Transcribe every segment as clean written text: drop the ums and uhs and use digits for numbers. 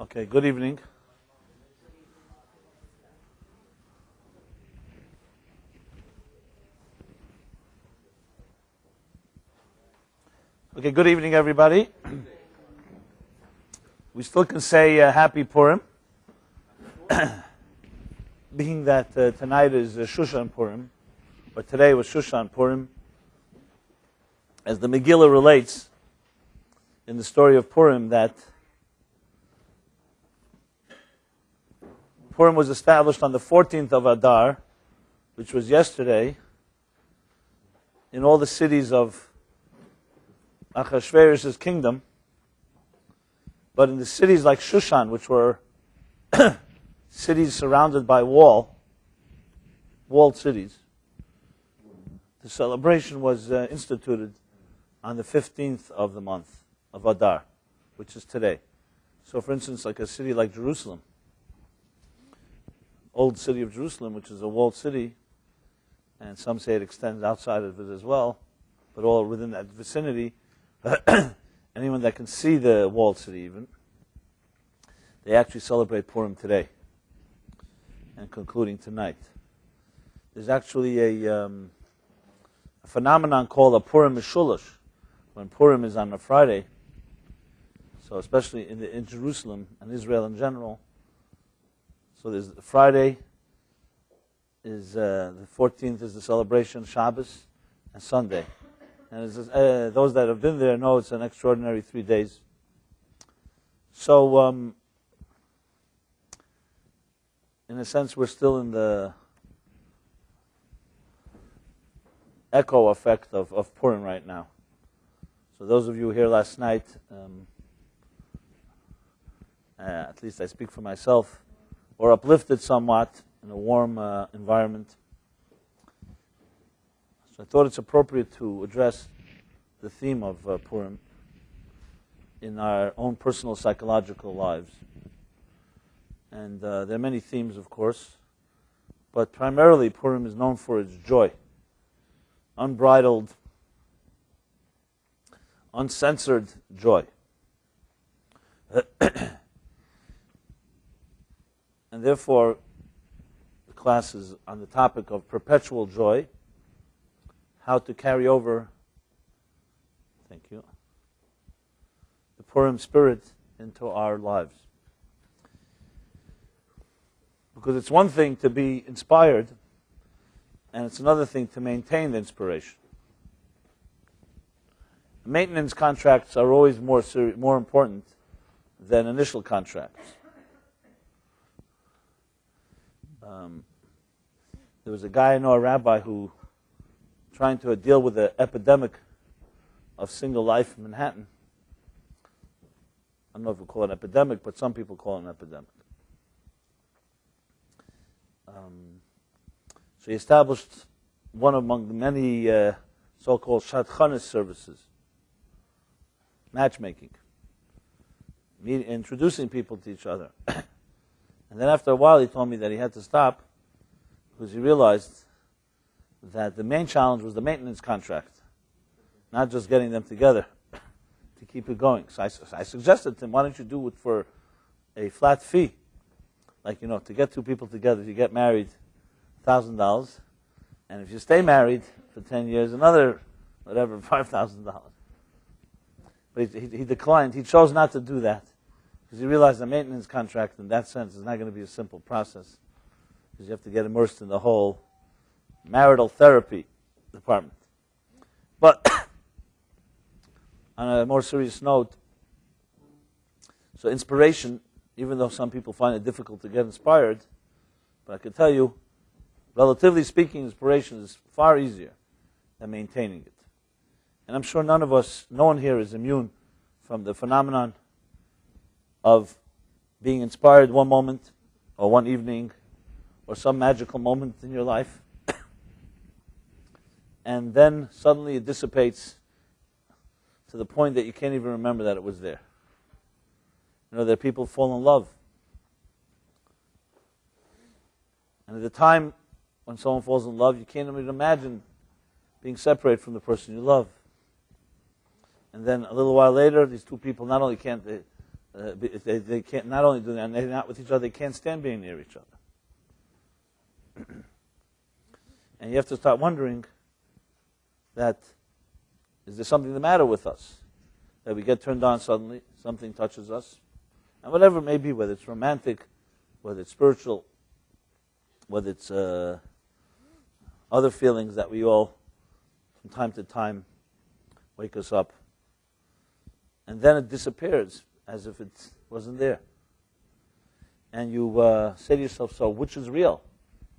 Okay, good evening. Okay, good evening, everybody. We still can say Happy Purim, being that tonight is Shushan Purim, but today was Shushan Purim. As the Megillah relates in the story of Purim, that Purim was established on the 14th of Adar, which was yesterday, in all the cities of Achashverosh's kingdom, but in the cities like Shushan, which were cities surrounded by walled cities, the celebration was instituted on the 15th of the month of Adar, which is today. So, for instance, like a city like Jerusalem, old city of Jerusalem, which is a walled city, and some say it extends outside of it as well, but all within that vicinity, anyone that can see the walled city even, they actually celebrate Purim today and concluding tonight. There's actually a phenomenon called a Purim Mishulash, when Purim is on a Friday, so especially in Jerusalem and Israel in general. So there's Friday, is the 14th is the celebration, Shabbos, and Sunday. And those that have been there know it's an extraordinary 3 days. So, in a sense, we're still in the echo effect of Purim right now. So those of you here last night, at least I speak for myself, were uplifted somewhat in a warm environment. So I thought it's appropriate to address the theme of Purim in our own personal psychological lives. And there are many themes, of course, but primarily Purim is known for its joy, unbridled, uncensored joy. And therefore, the class is on the topic of perpetual joy, how to carry over, thank you, the Purim spirit into our lives. Because it's one thing to be inspired, and it's another thing to maintain the inspiration. Maintenance contracts are always more important than initial contracts. There was a guy I know, a rabbi, who trying to deal with the epidemic of single life in Manhattan. I don't know if we call it an epidemic, but some people call it an epidemic. So he established one among the many so-called shadchanis services, matchmaking, introducing people to each other. And then after a while he told me that he had to stop because he realized that the main challenge was the maintenance contract, not just getting them together to keep it going. So I suggested to him, why don't you do it for a flat fee? Like, to get two people together, if you get married, $1,000. And if you stay married for 10 years, another, $5,000. But he declined. He chose not to do that because he realized the maintenance contract in that sense is not going to be a simple process because you have to get immersed in the whole marital therapy department. But on a more serious note, so inspiration, even though some people find it difficult to get inspired, but I can tell you, relatively speaking, inspiration is far easier than maintaining it. And I'm sure no one here is immune from the phenomenon of being inspired one moment or one evening or some magical moment in your life, and then suddenly it dissipates to the point that you can't even remember that it was there. That people fall in love. And at the time when someone falls in love, you can't even imagine being separated from the person you love. And then a little while later, these two people not only can't they can't, not only do that, and they're not with each other, they can't stand being near each other. And you have to start wondering that, is there something the matter with us? That we get turned on suddenly, something touches us, and whatever it may be, whether it's romantic, whether it's spiritual, whether it's other feelings that we all, from time to time, wake us up. And then it disappears, as if it wasn't there. And you say to yourself, so which is real?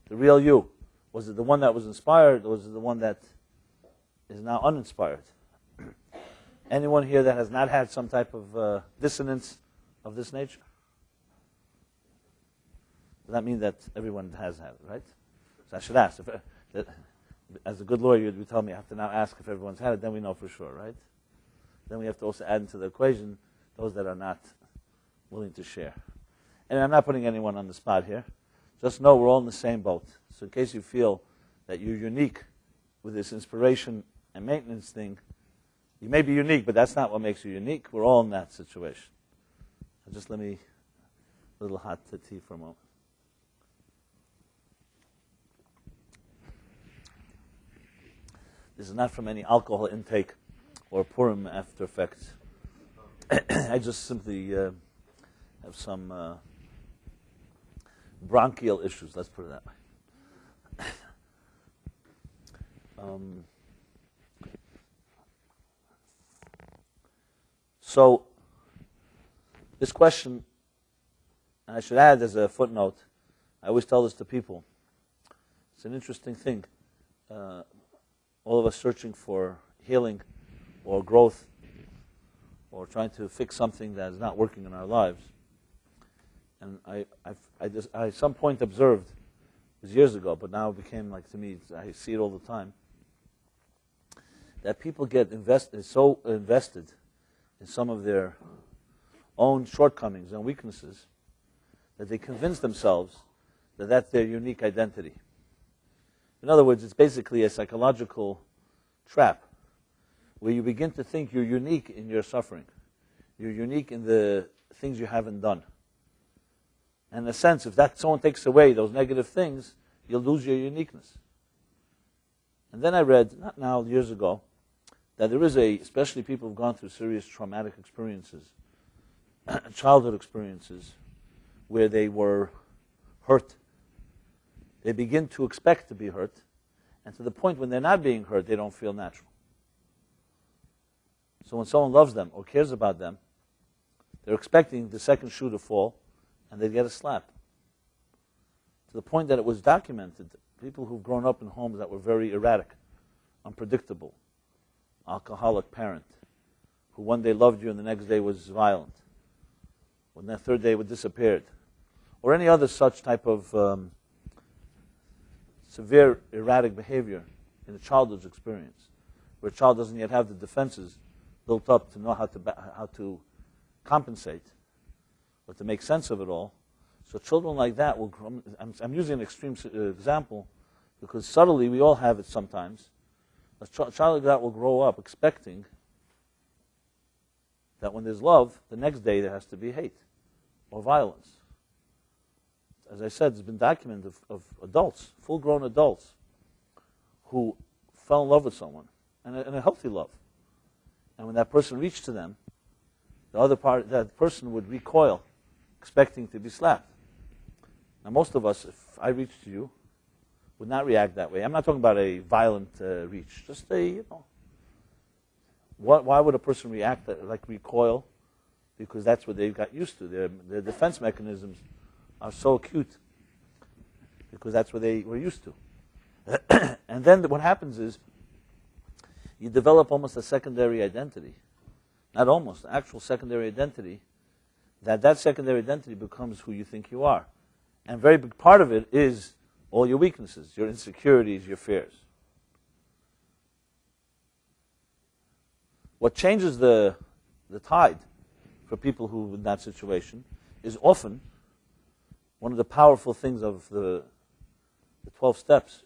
The real you? Was it the one that was inspired, or was it the one that is now uninspired? Anyone here that has not had some type of dissonance of this nature? Does that mean that everyone has had it, right? So I should ask. As a good lawyer, you would tell me I have to now ask if everyone's had it, then we know for sure, right? Then we have to also add into the equation those that are not willing to share. And I'm not putting anyone on the spot here. Just know we're all in the same boat. So in case you feel that you're unique with this inspiration and maintenance thing, you may be unique, but that's not what makes you unique. We're all in that situation. So just let me, a little hot tea for a moment. This is not from any alcohol intake or Purim after effects. I just simply have some bronchial issues, let's put it that way. So, this question, and I should add as a footnote, I always tell this to people, it's an interesting thing. All of us searching for healing or growth or trying to fix something that is not working in our lives. And I at some point observed, it was years ago, but now it became like, to me, I see it all the time, that people get so invested in some of their own shortcomings and weaknesses that they convince themselves that that's their unique identity. In other words, it's basically a psychological trap where you begin to think you're unique in your suffering. You're unique in the things you haven't done. And in a sense, if someone takes away those negative things, you'll lose your uniqueness. And then I read, not now, years ago, that there is especially people who've gone through serious traumatic experiences, childhood experiences, where they were hurt. They begin to expect to be hurt, and to the point when they're not being hurt, they don't feel natural. So when someone loves them or cares about them, they're expecting the second shoe to fall, and they get a slap. To the point that it was documented, people who've grown up in homes that were very erratic, unpredictable, alcoholic parent, who one day loved you and the next day was violent, when the third day would disappeared, or any other such type of severe erratic behavior in a childhood's experience, where a child doesn't yet have the defenses built up to know how to compensate or to make sense of it all. So children like that will grow. I'm using an extreme example because subtly we all have it sometimes. A child like that will grow up expecting that when there's love, the next day there has to be hate or violence. As I said, it's been documented of adults, full-grown adults, who fell in love with someone, and a healthy love. And when that person reached to them, that person would recoil, expecting to be slapped. Now, most of us, if I reached to you, would not react that way. I'm not talking about a violent reach. Just why would a person react like recoil? Because that's what they've got used to. Their defense mechanisms are so acute because that's what they were used to. And then what happens is you develop almost a secondary identity. Not almost, actual secondary identity. That secondary identity becomes who you think you are. And a very big part of it is all your weaknesses, your insecurities, your fears. What changes the tide for people who are in that situation is often one of the powerful things of the 12 steps,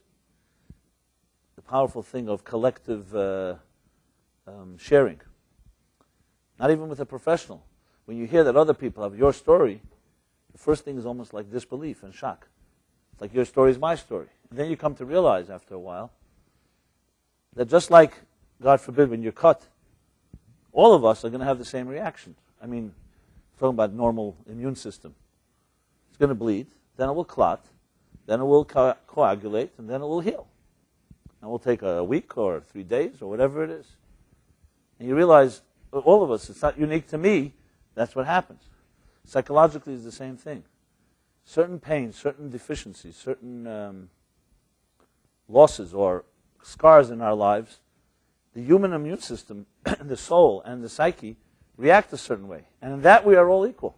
the powerful thing of collective sharing. Not even with a professional, when you hear that other people have your story, the first thing is almost like disbelief and shock. It's like your story is my story. And then you come to realize after a while that just like, God forbid, when you're cut, all of us are going to have the same reaction. I mean, talking about normal immune system. It's going to bleed, then it will clot, then it will coagulate, and then it will heal. And it will take a week or 3 days or whatever it is. And you realize, all of us, it's not unique to me, that's what happens. Psychologically, it's the same thing. Certain pains, certain deficiencies, certain losses or scars in our lives, the human immune system, the soul, and the psyche react a certain way. And in that we are all equal.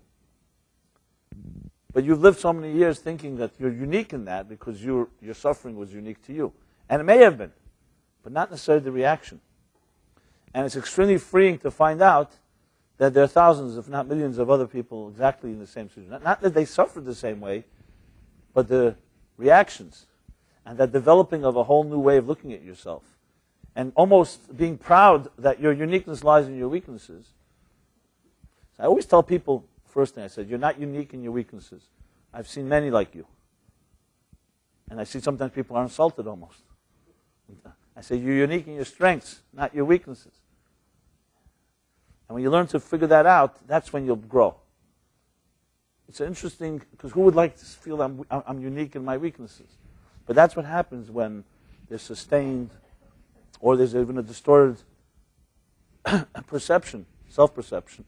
But you've lived so many years thinking that you're unique in that because your suffering was unique to you. And it may have been, but not necessarily the reaction. And it's extremely freeing to find out that there are thousands, if not millions, of other people exactly in the same situation. Not that they suffered the same way, but the reactions and that developing of a whole new way of looking at yourself and almost being proud that your uniqueness lies in your weaknesses. So I always tell people, first thing I said, you're not unique in your weaknesses. I've seen many like you. And I see sometimes people are insulted almost. I say, you're unique in your strengths, not your weaknesses. And when you learn to figure that out, that's when you'll grow. It's interesting, because who would like to feel I'm unique in my weaknesses? But that's what happens when they're sustained, or there's even a distorted perception, self-perception.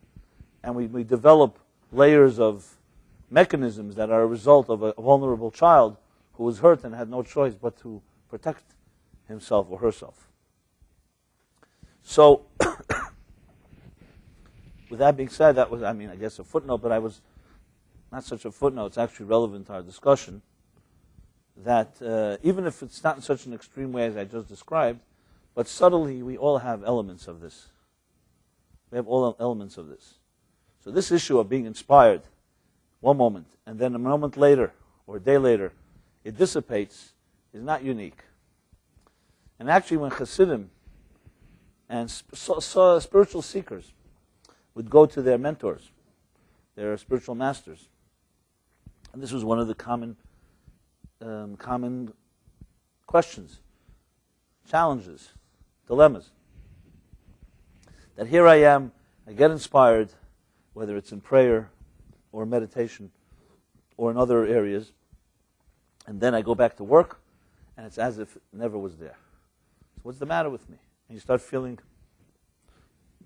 And we develop layers of mechanisms that are a result of a vulnerable child who was hurt and had no choice but to protect himself or herself. So, with that being said, that was, I guess a footnote, but I was not such a footnote, it's actually relevant to our discussion, that even if it's not in such an extreme way as I just described, but subtly we all have elements of this. We have all elements of this. So this issue of being inspired, one moment, and then a moment later, or a day later, it dissipates, is not unique. And actually when Hasidim and spiritual seekers would go to their mentors, their spiritual masters, and this was one of the common questions, challenges, dilemmas. That here I am, I get inspired, whether it's in prayer or meditation or in other areas, and then I go back to work, and it's as if it never was there. So what's the matter with me? And you start feeling,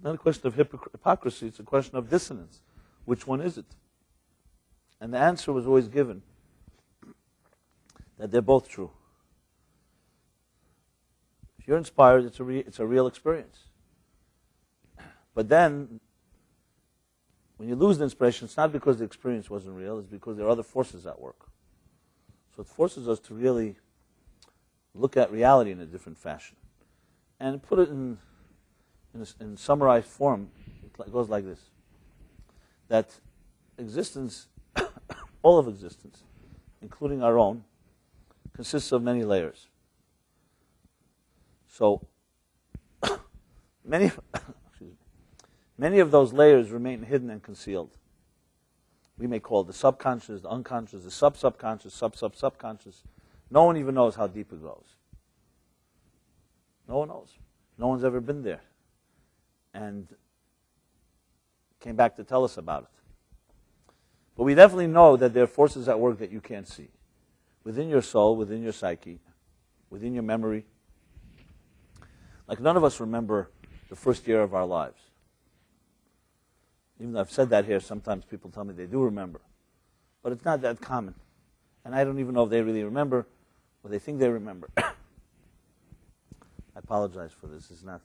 not a question of hypocrisy, it's a question of dissonance. Which one is it? And the answer was always given that they're both true. If you're inspired, it's a real experience. But then, when you lose the inspiration, it's not because the experience wasn't real, it's because there are other forces at work. So it forces us to really look at reality in a different fashion. And put it in summarized form, it goes like this. That existence, all of existence, including our own, consists of many layers. So, many of those layers remain hidden and concealed. We may call it the subconscious, the unconscious, the sub-subconscious, sub-sub-subconscious. No one even knows how deep it goes. No one knows. No one's ever been there. And came back to tell us about it. But we definitely know that there are forces at work that you can't see. Within your soul, within your psyche, within your memory. Like none of us remember the first year of our lives. Even though I've said that here, sometimes people tell me they do remember. But it's not that common. And I don't even know if they really remember or they think they remember. I apologize for this. It's not...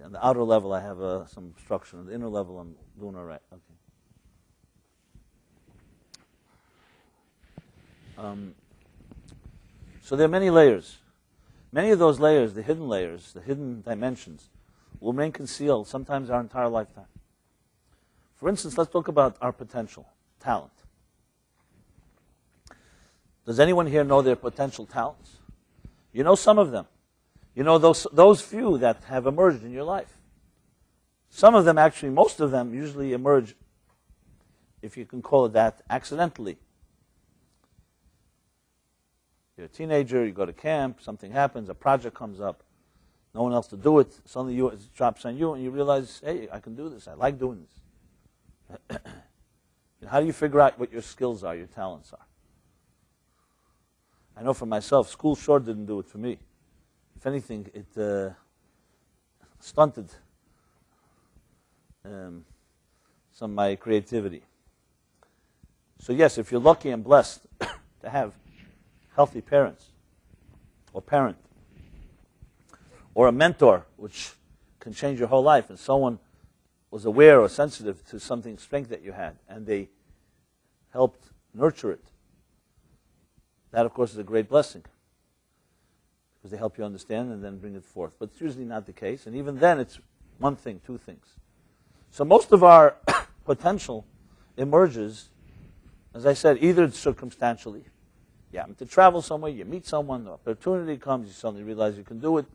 On the outer level, I have some obstruction. On the inner level, I'm doing all right. Okay. So there are many layers. Many of those layers, the hidden dimensions, will remain concealed sometimes our entire lifetime. For instance, let's talk about our potential, talent. Does anyone here know their potential talents? You know some of them. You know those few that have emerged in your life. Some of them actually, most of them usually emerge, if you can call it that, accidentally. You're a teenager, you go to camp, something happens, a project comes up, no one else to do it, suddenly it drops on you and you realize, hey, I can do this, I like doing this. How do you figure out what your skills are, your talents are? I know for myself, school sure didn't do it for me. If anything, it stunted some of my creativity. So yes, if you're lucky and blessed to have healthy parents, or parent, or a mentor, which can change your whole life, and someone was aware or sensitive to something, strength that you had, and they helped nurture it, that of course is a great blessing, because they help you understand and then bring it forth. But it's usually not the case, and even then it's one thing, two things. So most of our potential emerges, as I said, either circumstantially. You happen to travel somewhere, you meet someone, the opportunity comes, you suddenly realize you can do it.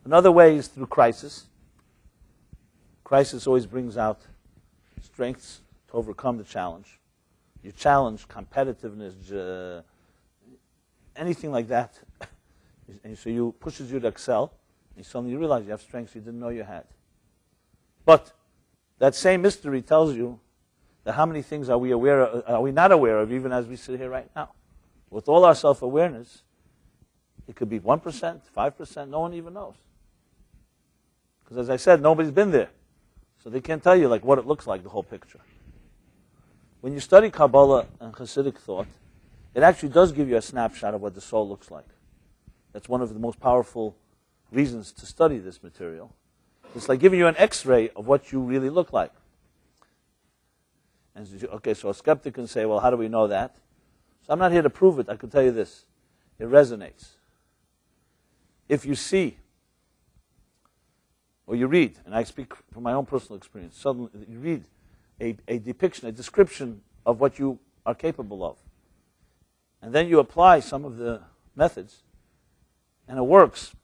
Another way is through crisis. Crisis always brings out strengths to overcome the challenge. Your challenge, competitiveness, anything like that. And so you pushes you to excel, and suddenly you realize you have strengths you didn't know you had. But that same mystery tells you that how many things are we aware of, are we not aware of, even as we sit here right now. With all our self-awareness, it could be 1%, 5%, no one even knows. Because as I said, nobody's been there. So they can't tell you like what it looks like, the whole picture. When you study Kabbalah and Hasidic thought, it actually does give you a snapshot of what the soul looks like. That's one of the most powerful reasons to study this material. It's like giving you an X-ray of what you really look like. And okay, so a skeptic can say, well, how do we know that? So I'm not here to prove it. I can tell you this. It resonates. If you see, or you read, and I speak from my own personal experience, suddenly you read a depiction, a description of what you are capable of. And then you apply some of the methods, and it works.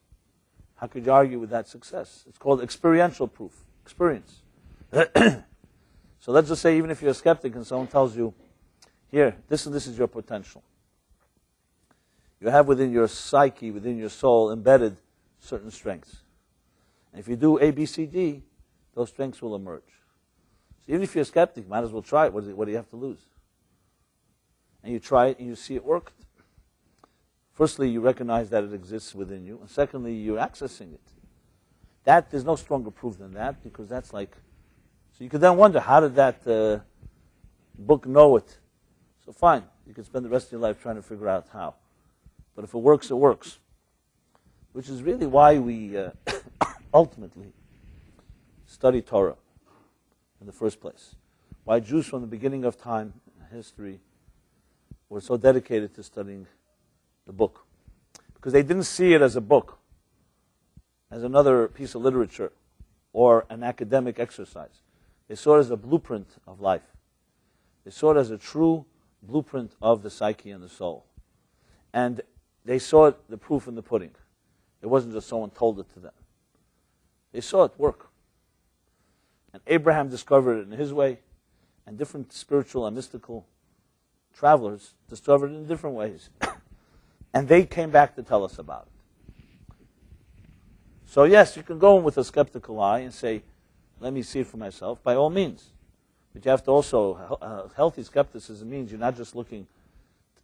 How could you argue with that success? It's called experiential proof, experience. So let's just say even if you're a skeptic and someone tells you, here, this and this is your potential. You have within your psyche, within your soul, embedded certain strengths. And if you do A, B, C, D, those strengths will emerge. So even if you're a skeptic, might as well try it. What do you have to lose? And you try it and you see it worked. Firstly, you recognize that it exists within you. And secondly, you're accessing it. There's no stronger proof than that, because that's like, so you could then wonder, how did that book know it? So fine, you could spend the rest of your life trying to figure out how. But if it works, it works. Which is really why we ultimately study Torah in the first place. Why Jews from the beginning of time, history, were so dedicated to studying the book. Because they didn't see it as a book, as another piece of literature, or an academic exercise. They saw it as a blueprint of life. They saw it as a true blueprint of the psyche and the soul. And they saw it, the proof in the pudding. It wasn't just someone told it to them. They saw it work. And Abraham discovered it in his way, and different spiritual and mystical travelers discovered it in different ways. And they came back to tell us about it. So yes, you can go in with a skeptical eye and say, let me see it for myself, by all means. But you have to also, healthy skepticism means you're not just looking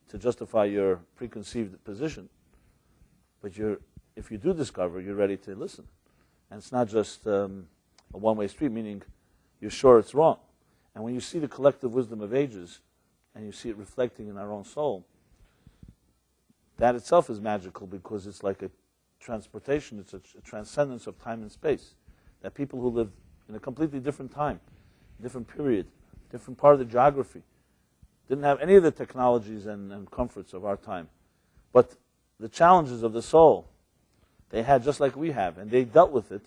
to justify your preconceived position, but if you do discover, you're ready to listen. And it's not just a one-way street, meaning you're sure it's wrong. And when you see the collective wisdom of ages, and you see it reflecting in our own soul, that itself is magical, because it's like a transportation, it's a transcendence of time and space. That people who live in a completely different time, different period, different part of the geography, didn't have any of the technologies and comforts of our time. But the challenges of the soul, they had just like we have, and they dealt with it.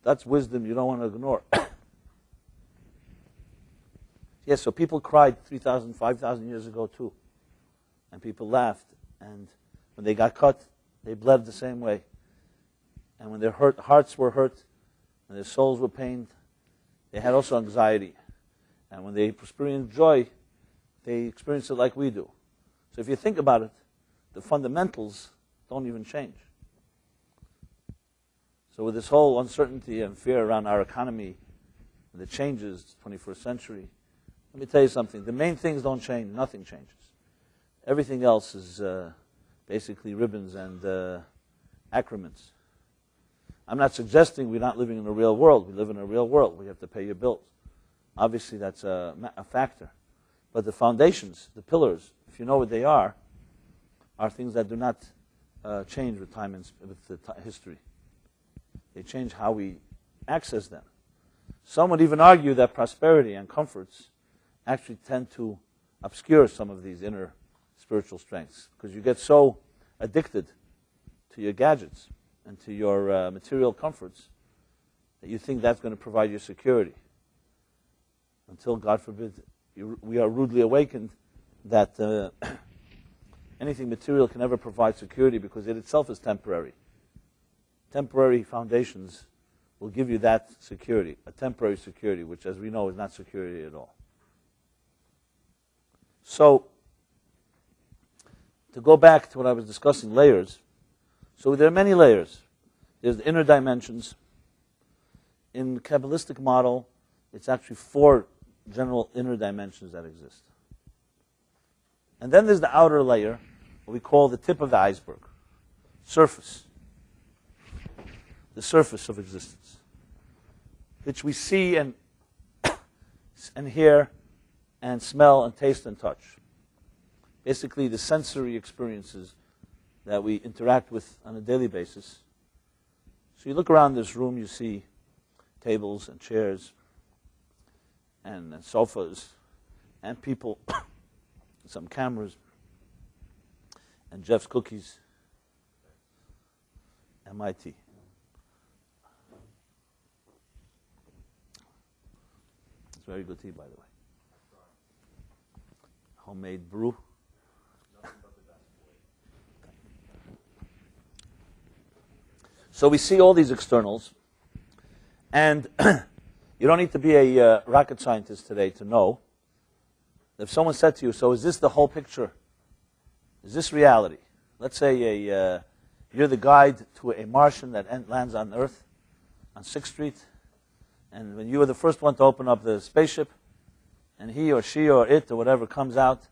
That's wisdom you don't want to ignore. Yes, so people cried 3,000, 5,000 years ago too. And people laughed. And when they got cut, they bled the same way. And when their hearts were hurt, and their souls were pained, they had also anxiety. And when they experienced joy, they experienced it like we do. So if you think about it, the fundamentals don't even change. So with this whole uncertainty and fear around our economy, and the changes, 21st century, let me tell you something. The main things don't change. Nothing changes. Everything else is basically ribbons and acronyms. I'm not suggesting we're not living in a real world. We live in a real world. We have to pay your bills. Obviously, that's a factor. But the foundations, the pillars, if you know what they are things that do not change with time and with history. They change how we access them. Some would even argue that prosperity and comforts actually tend to obscure some of these inner spiritual strengths, because you get so addicted to your gadgets and to your material comforts that you think that's going to provide you security. Until, God forbid, we are rudely awakened that anything material can never provide security, because it itself is temporary. Temporary foundations will give you that security, a temporary security, which, as we know, is not security at all. So, to go back to what I was discussing, layers. So there are many layers. There's the inner dimensions. In the Kabbalistic model, it's actually 4 general inner dimensions that exist. And then there's the outer layer, what we call the tip of the iceberg, surface. The surface of existence, which we see and hear and smell and taste and touch. Basically, the sensory experiences that we interact with on a daily basis. So you look around this room, you see tables and chairs and sofas and people, some cameras, and Jeff's cookies, and my tea. It's very good tea, by the way. Homemade brew. So we see all these externals, and you don't need to be a rocket scientist today to know that if someone said to you, so is this the whole picture? Is this reality? Let's say you're the guide to a Martian that lands on Earth, on 6th Street, and when you were the first one to open up the spaceship, and he or she or it or whatever comes out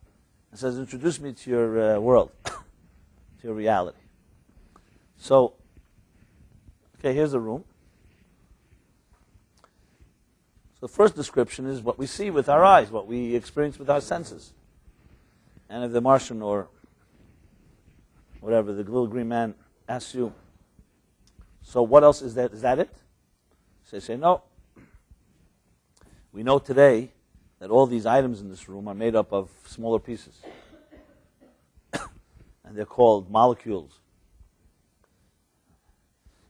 and says, introduce me to your world, to your reality. So, okay, here's a room. So the first description is what we see with our eyes, what we experience with our senses. And if the Martian or whatever, the little green man asks you, so what else is that? Is that it? So they say, no. We know today that all these items in this room are made up of smaller pieces. And they're called molecules.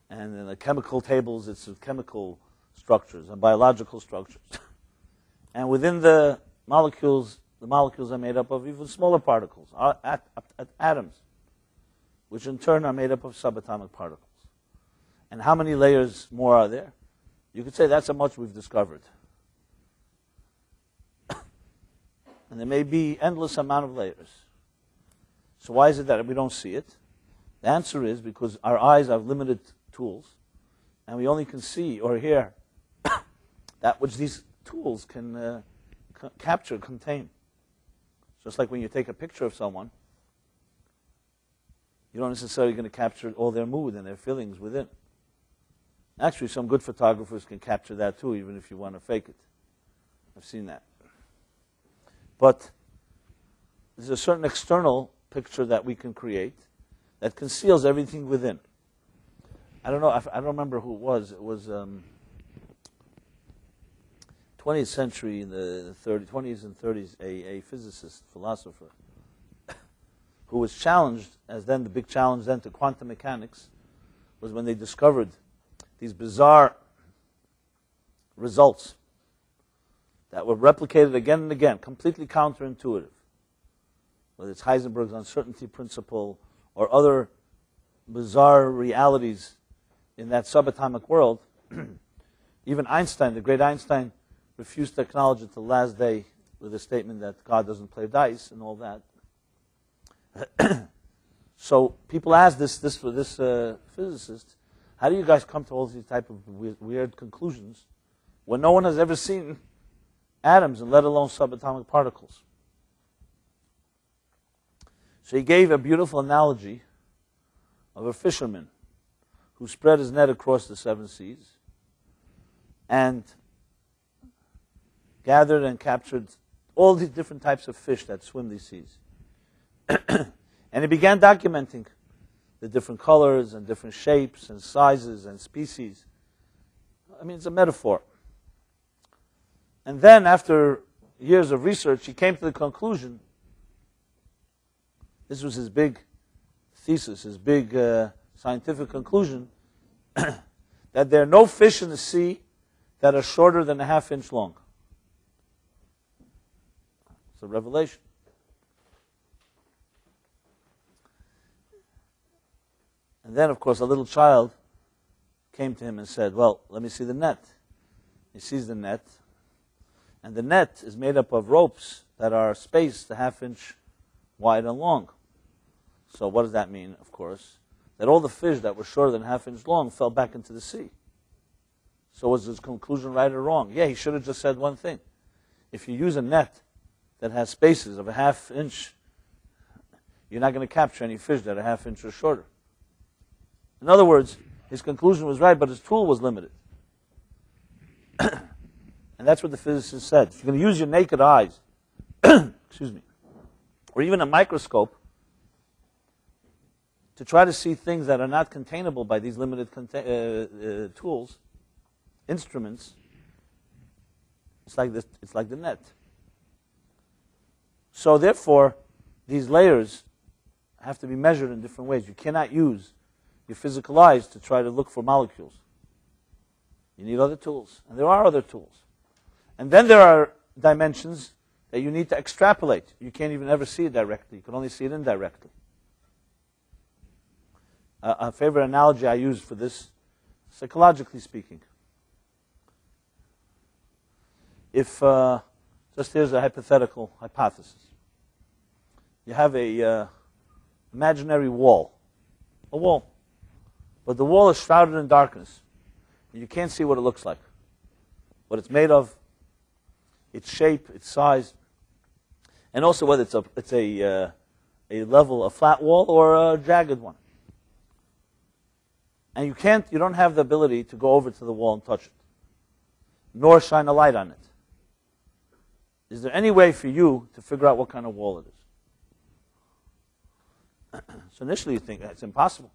And in the chemical tables, it's chemical structures and biological structures. And within the molecules are made up of even smaller particles, atoms, which in turn are made up of subatomic particles. And how many layers more are there? You could say that's how much we've discovered. And there may be endless amount of layers. So why is it that we don't see it? The answer is because our eyes have limited tools, and we only can see or hear that which these tools can capture, contain. Just like when you take a picture of someone, you're not necessarily going to capture all their mood and their feelings within. Actually, some good photographers can capture that too, even if you want to fake it. I've seen that. But there's a certain external picture that we can create that conceals everything within. I don't know, I don't remember who it was. It was 20th century, in the 20s and 30s, a physicist, philosopher, who was challenged, as then the big challenge then to quantum mechanics, was when they discovered these bizarre results that were replicated again and again, completely counterintuitive. Whether it's Heisenberg's uncertainty principle or other bizarre realities in that subatomic world, Even Einstein, the great Einstein, refused to acknowledge it till the last day with a statement that God doesn't play dice and all that. So people ask this physicist, how do you guys come to all these type of weird conclusions when no one has ever seen atoms and let alone subatomic particles? So he gave a beautiful analogy of a fisherman who spread his net across the 7 seas and gathered and captured all these different types of fish that swim these seas. And he began documenting the different colors and different shapes and sizes and species. I mean, it's a metaphor. And then after years of research, he came to the conclusion, this was his big thesis, his big scientific conclusion, that there are no fish in the sea that are shorter than a half-inch long. It's a revelation. And then, of course, a little child came to him and said, well, let me see the net. He sees the net, and the net is made up of ropes that are spaced a half-inch wide and long. So what does that mean, of course? That all the fish that were shorter than half-inch long fell back into the sea. So was his conclusion right or wrong? Yeah, he should have just said one thing. If you use a net that has spaces of a half-inch, you're not going to capture any fish that are half-inch or shorter. In other words, his conclusion was right, but his tool was limited. And that's what the physicist said. If you're going to use your naked eyes, excuse me, or even a microscope, to try to see things that are not containable by these limited tools, instruments, it's like this. It's like the net. So therefore, these layers have to be measured in different ways. You cannot use your physical eyes to try to look for molecules. You need other tools, and there are other tools. And then there are dimensions that you need to extrapolate. You can't even ever see it directly. You can only see it indirectly. A favorite analogy I use for this, psychologically speaking. If, just here's a hypothetical hypothesis. You have a imaginary wall, a wall. But the wall is shrouded in darkness. You can't see what it looks like, what it's made of, its shape, its size, and also whether it's a level, a flat wall or a jagged one. And you don't have the ability to go over to the wall and touch it, nor shine a light on it. Is there any way for you to figure out what kind of wall it is? So initially you think it's impossible.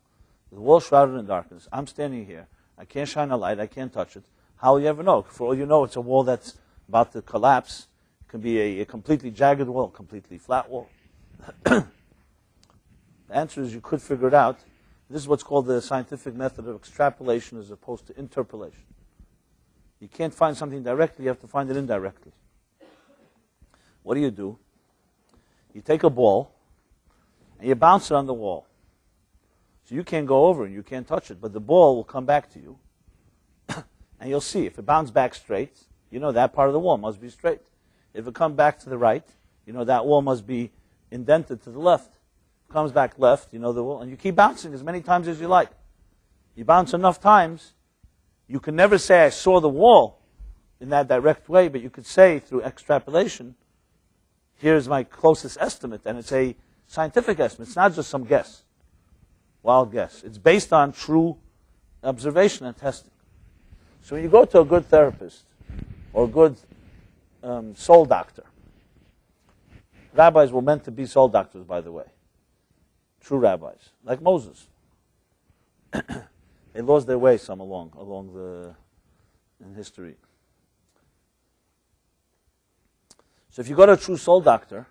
The wall shrouded in darkness. I'm standing here. I can't shine a light. I can't touch it. How will you ever know? For all you know, it's a wall that's about to collapse. It can be a completely jagged wall, completely flat wall. The answer is you could figure it out. This is what's called the scientific method of extrapolation as opposed to interpolation. You can't find something directly. You have to find it indirectly. What do? You take a ball and you bounce it on the wall. So you can't go over and you can't touch it, but the ball will come back to you. And you'll see, if it bounces back straight, you know that part of the wall must be straight. If it comes back to the right, you know that wall must be indented to the left. If it comes back left, you know the wall. And you keep bouncing as many times as you like. You bounce enough times, you can never say, I saw the wall in that direct way, but you could say through extrapolation, here's my closest estimate. And it's a scientific estimate. It's not just some guess. Wild guess. It's based on true observation and testing. So when you go to a good therapist or a good soul doctor, rabbis were meant to be soul doctors, by the way. True rabbis, like Moses. They lost their way some in history. So if you go to a true soul doctor,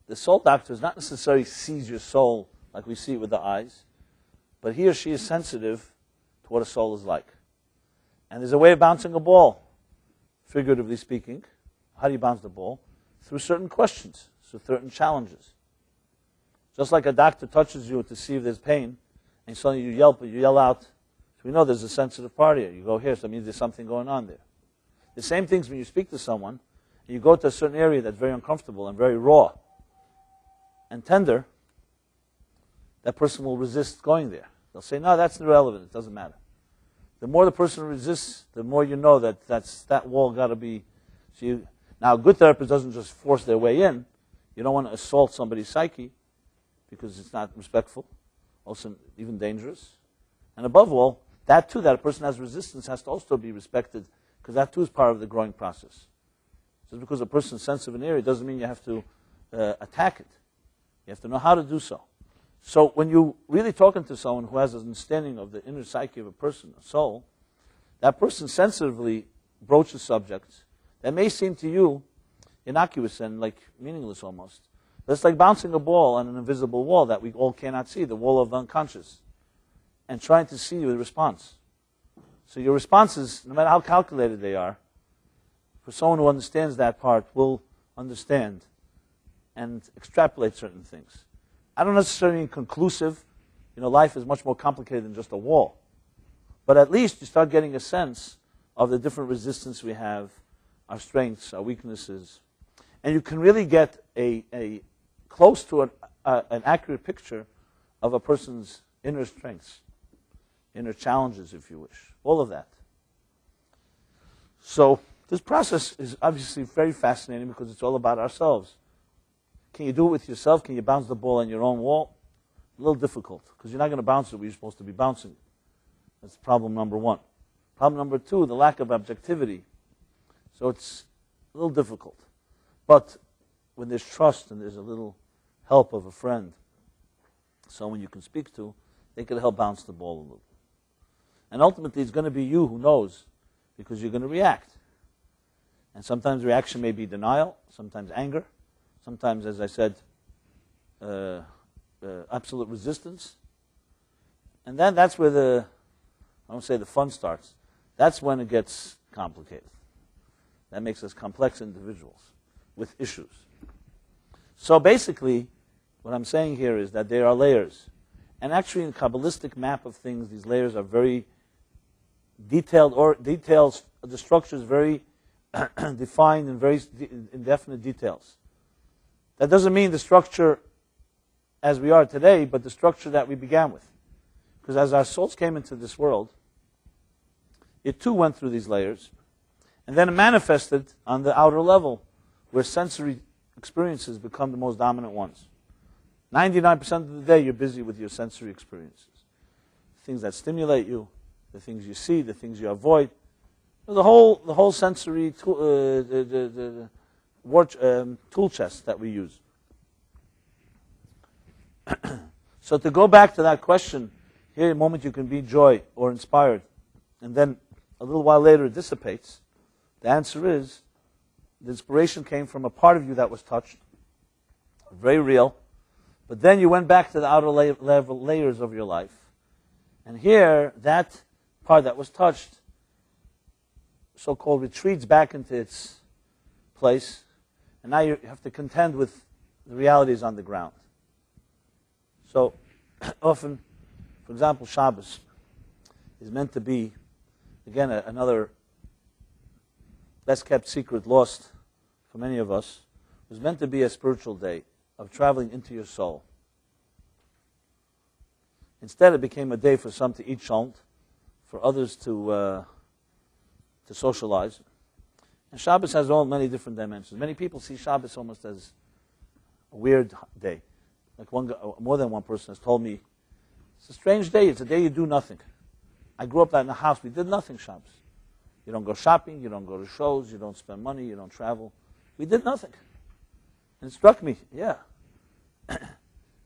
the soul doctor is not necessarily sees your soul like we see it with the eyes, but he or she is sensitive to what a soul is like. And there's a way of bouncing a ball, figuratively speaking. How do you bounce the ball? Through certain questions, through certain challenges. Just like a doctor touches you to see if there's pain, and suddenly you yell out we know there's a sensitive part here. You go here, so that means there's something going on there. The same things when you speak to someone, and you go to a certain area that's very uncomfortable and very raw and tender, that person will resist going there. They'll say, no, that's irrelevant, it doesn't matter. The more the person resists, the more you know that that wall got to be... Now, a good therapist doesn't just force their way in. You don't want to assault somebody's psyche because it's not respectful, also even dangerous. And above all, that too, that a person has resistance has to also be respected because that too is part of the growing process. Just because a person's sensitive in an area doesn't mean you have to attack it. You have to know how to do so. So when you're really talking to someone who has an understanding of the inner psyche of a person, a soul, that person sensitively broaches subjects that may seem to you innocuous and like meaningless almost. That's like bouncing a ball on an invisible wall that we all cannot see, the wall of the unconscious, and trying to see the response. So your responses, no matter how calculated they are, for someone who understands that part, will understand and extrapolate certain things. I don't necessarily mean conclusive. Life is much more complicated than just a wall. But at least you start getting a sense of the different resistance we have, our strengths, our weaknesses. And you can really get a close to an accurate picture of a person's inner strengths, inner challenges, if you wish. All of that. So this process is obviously very fascinating because it's all about ourselves. Can you do it with yourself? Can you bounce the ball on your own wall? A little difficult, because you're not going to bounce it where you're supposed to be bouncing it. That's problem number one. Problem number two, the lack of objectivity. So it's a little difficult. But when there's trust and there's a little help of a friend, someone you can speak to, they can help bounce the ball a little. And ultimately, it's going to be you who knows, because you're going to react. And sometimes reaction may be denial, sometimes anger, sometimes, as I said, absolute resistance. And then that's where I won't say the fun starts. That's when it gets complicated. That makes us complex individuals with issues. So basically, what I'm saying here is that there are layers. And actually, in the Kabbalistic map of things, these layers are very detailed, the structure is very defined and very indefinite details. That doesn't mean the structure as we are today, but the structure that we began with. Because as our souls came into this world, it too went through these layers, and then it manifested on the outer level, where sensory experiences become the most dominant ones. 99% of the day, you're busy with your sensory experiences. Things that stimulate you, the things you see, the things you avoid. The whole sensory tool chest that we use. So to go back to that question, here a moment you can be joy or inspired, and then a little while later it dissipates. The answer is, the inspiration came from a part of you that was touched, very real, but then you went back to the outer level layers of your life. And here, that part that was touched, so-called retreats back into its place, and now you have to contend with the realities on the ground. So, often, for example, Shabbos is meant to be, again, another best-kept secret lost for many of us. It was meant to be a spiritual day of traveling into your soul. Instead, it became a day for some to eat shalt, for others to socialize. And Shabbos has many different dimensions. Many people see Shabbos almost as a weird day. Like more than one person has told me, it's a strange day. It's a day you do nothing. I grew up in a house. We did nothing Shabbos. You don't go shopping. You don't go to shows. You don't spend money. You don't travel. We did nothing. And it struck me, yeah.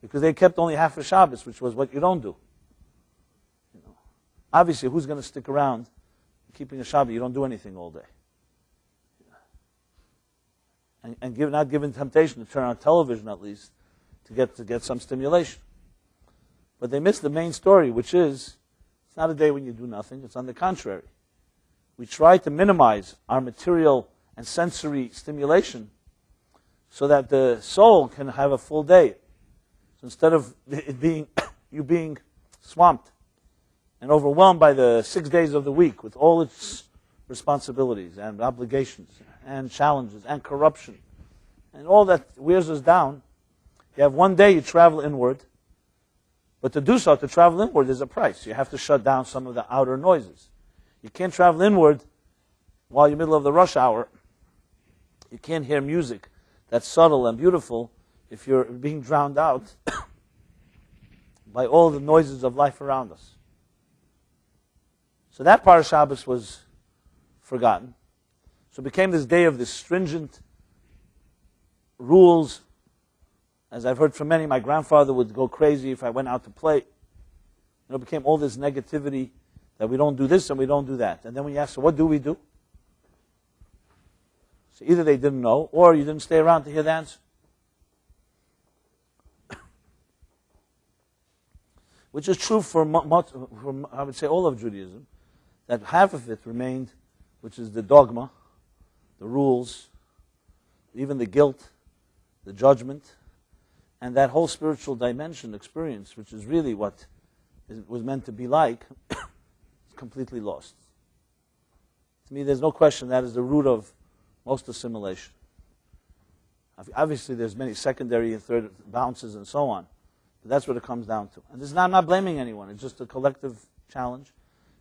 Because they kept only half of Shabbos, which was what you don't do. Obviously, who's going to stick around keeping a Shabbos? You don't do anything all day. And not given temptation to turn on television at least to get some stimulation. But they miss the main story, which is, it's not a day when you do nothing. It's on the contrary. We try to minimize our material and sensory stimulation so that the soul can have a full day. So instead of it being you being swamped and overwhelmed by the 6 days of the week with all its responsibilities and obligations and challenges and corruption and all that wears us down, you have one day you travel inward, but to do so, to travel inward, there's a price. You have to shut down some of the outer noises. You can't travel inward while you're in the middle of the rush hour. You can't hear music that's subtle and beautiful if you're being drowned out by all the noises of life around us. So that part of Shabbos was forgotten. So it became this day of this stringent rules. As I've heard from many, my grandfather would go crazy if I went out to play. It became all this negativity that we don't do this and we don't do that. And then when you ask, so what do we do? So either they didn't know, or you didn't stay around to hear the answer. Which is true for I would say all of Judaism, that half of it remained, which is the dogma, the rules, even the guilt, the judgment, and that whole spiritual dimension experience, which is really what it was meant to be like, is completely lost. To me, there's no question that is the root of most assimilation. Obviously, there's many secondary and third bounces and so on, but that's what it comes down to. And this is not, I'm not blaming anyone. It's just a collective challenge,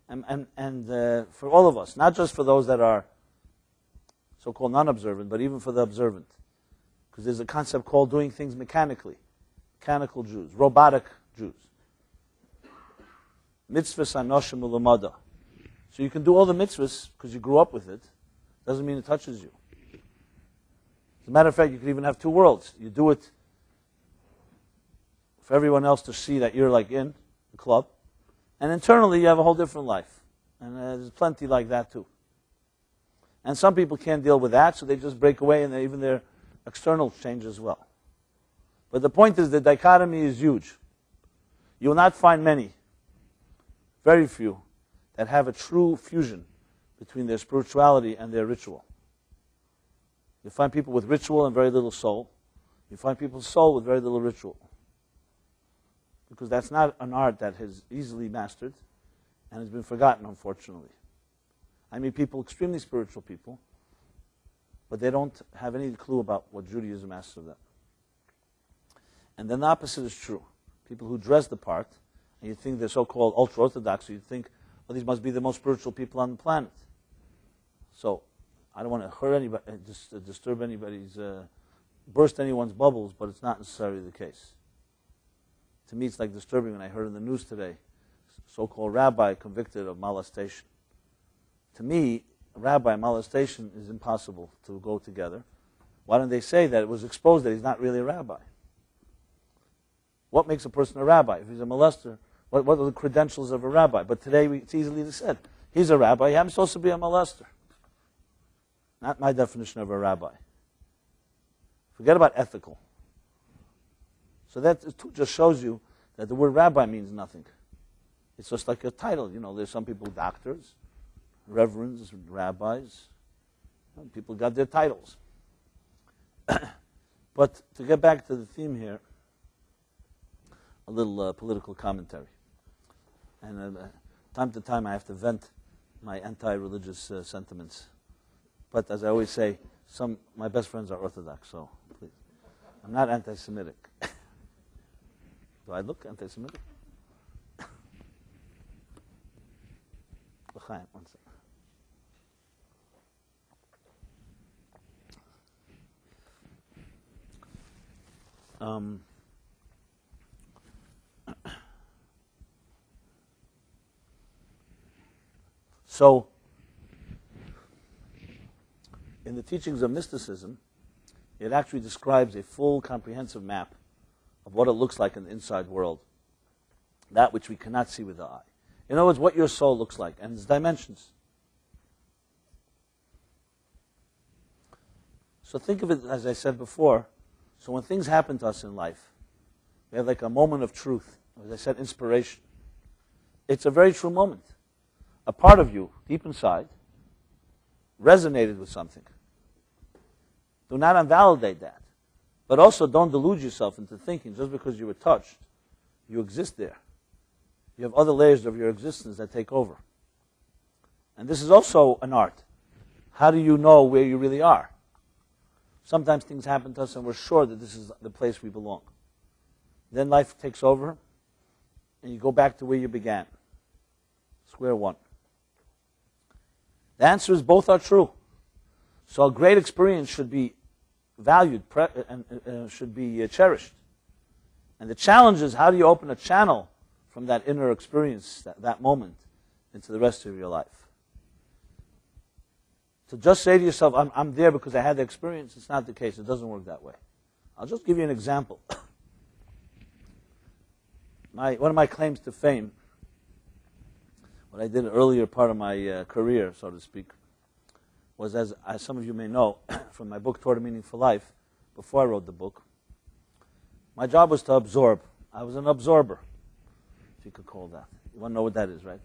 and for all of us, not just for those that are so-called non-observant, but even for the observant. Because there's a concept called doing things mechanically. Mechanical Jews, robotic Jews. Mitzvahs anoshim ulamada. So you can do all the mitzvahs because you grew up with it. Doesn't mean it touches you. As a matter of fact, you could even have two worlds. You do it for everyone else to see that you're like in the club. And internally you have a whole different life. And there's plenty like that too. And some people can't deal with that, so they just break away and even their external change as well. But the point is the dichotomy is huge. You will not find many, very few, that have a true fusion between their spirituality and their ritual. You find people with ritual and very little soul. You find people with soul with very little ritual. Because that's not an art that is easily mastered and has been forgotten, unfortunately. I mean people, extremely spiritual people, but they don't have any clue about what Judaism asks of them. And then the opposite is true. People who dress the part, and you think they're so-called ultra-Orthodox, so you think, well, these must be the most spiritual people on the planet. So, I don't want to hurt anybody, disturb anybody's, burst anyone's bubbles, but it's not necessarily the case. To me, it's like disturbing when I heard in the news today, so-called rabbi convicted of molestation. To me, rabbi and molestation is impossible to go together. Why don't they say that it was exposed that he's not really a rabbi? What makes a person a rabbi? If he's a molester, what are the credentials of a rabbi? But today it's easily said, he's a rabbi, I'm supposed to be a molester. Not my definition of a rabbi. Forget about ethical. So that just shows you that the word rabbi means nothing. It's just like a title. You know, there's some people, doctors, reverends, rabbis. People got their titles. But to get back to the theme here, a little political commentary. And time to time I have to vent my anti-religious sentiments. But as I always say, my best friends are Orthodox, so please. I'm not anti-Semitic. Do I look anti-Semitic? L'chaim, one second. So, in the teachings of mysticism, it actually describes a full comprehensive map of what it looks like in the inside world, that which we cannot see with the eye. In other words, what your soul looks like, and its dimensions. So think of it, as I said before, so when things happen to us in life, we have like a moment of truth, as I said, inspiration. It's a very true moment. A part of you, deep inside, resonated with something. Do not invalidate that. But also don't delude yourself into thinking just because you were touched, you exist there. You have other layers of your existence that take over. And this is also an art. How do you know where you really are? Sometimes things happen to us and we're sure that this is the place we belong. Then life takes over and you go back to where you began. Square one. The answer is both are true. So a great experience should be valued and should be cherished. And the challenge is, how do you open a channel from that inner experience, that moment, into the rest of your life? To just say to yourself, I'm there because I had the experience, it's not the case. It doesn't work that way. I'll just give you an example. One of my claims to fame, what I did earlier part of my career, so to speak, was, as some of you may know, from my book, Toward a Meaningful Life, before I wrote the book, my job was to absorb. I was an absorber, if you could call that. You want to know what that is, right?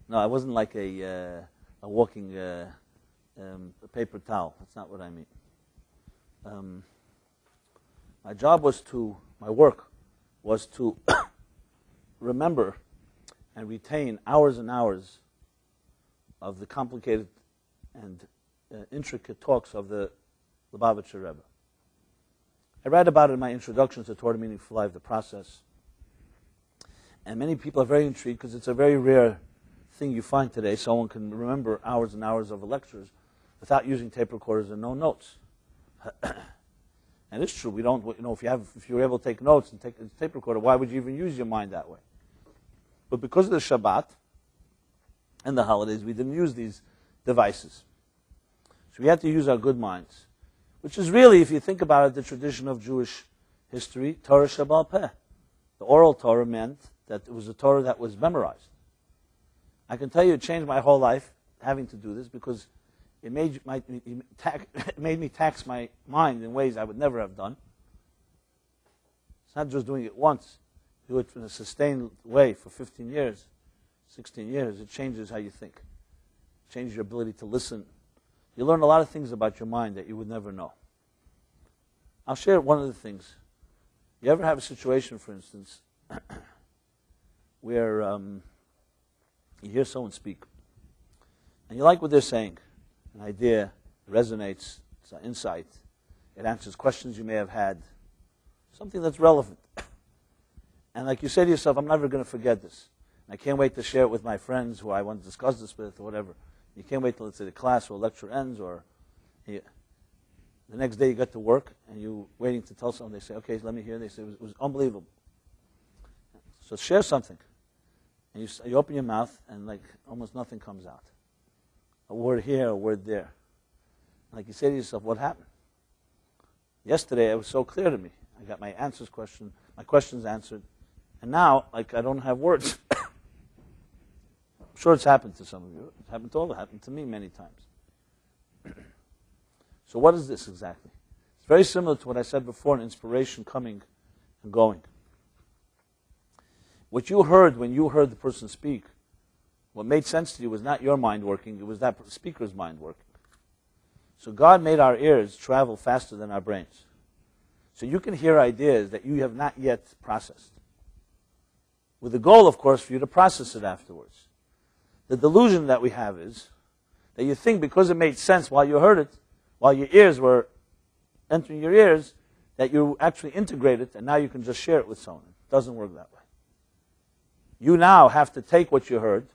No, I wasn't like a walking paper towel. That's not what I mean. My work was to remember and retain hours and hours of the complicated and intricate talks of the Lubavitcher Rebbe. I write about it in my introduction to Toward a Meaningful Life, the process. And many people are very intrigued because it's a very rare thing you find today. Someone can remember hours and hours of lectures without using tape recorders and no notes. And it's true. We don't. If you were able to take notes and take a tape recorder, why would you even use your mind that way? But because of the Shabbat and the holidays, we didn't use these devices. So we had to use our good minds, which is really, if you think about it, the tradition of Jewish history, Torah Sheba'al Peh. The oral Torah meant that it was a Torah that was memorized. I can tell you it changed my whole life having to do this, because it made me tax my mind in ways I would never have done. It's not just doing it once. Do it in a sustained way for 15 years, 16 years. It changes how you think. It changes your ability to listen. You learn a lot of things about your mind that you would never know. I'll share one of the things. You ever have a situation, for instance, where you hear someone speak, and you like what they're saying. An idea resonates, it's an insight, it answers questions you may have had, something that's relevant. And like you say to yourself, I'm never going to forget this. And I can't wait to share it with my friends who I want to discuss this with or whatever. You can't wait till, let's say, the class or lecture ends, or the next day you get to work and you're waiting to tell someone. They say, okay, let me hear. They say, it was unbelievable. So share something. And you open your mouth and like almost nothing comes out. A word here, a word there. And like you say to yourself, what happened? Yesterday it was so clear to me. I got my questions answered. And now, like, I don't have words. I'm sure it's happened to some of you. It's happened to all of us. It happened to me many times. So what is this exactly? It's very similar to what I said before, an inspiration coming and going. What you heard when you heard the person speak, what made sense to you was not your mind working, it was that speaker's mind working. So God made our ears travel faster than our brains. So you can hear ideas that you have not yet processed, with the goal, of course, for you to process it afterwards. The delusion that we have is that you think because it made sense while you heard it, while your ears were entering your ears, that you actually integrate it and now you can just share it with someone. It doesn't work that way. You now have to take what you heard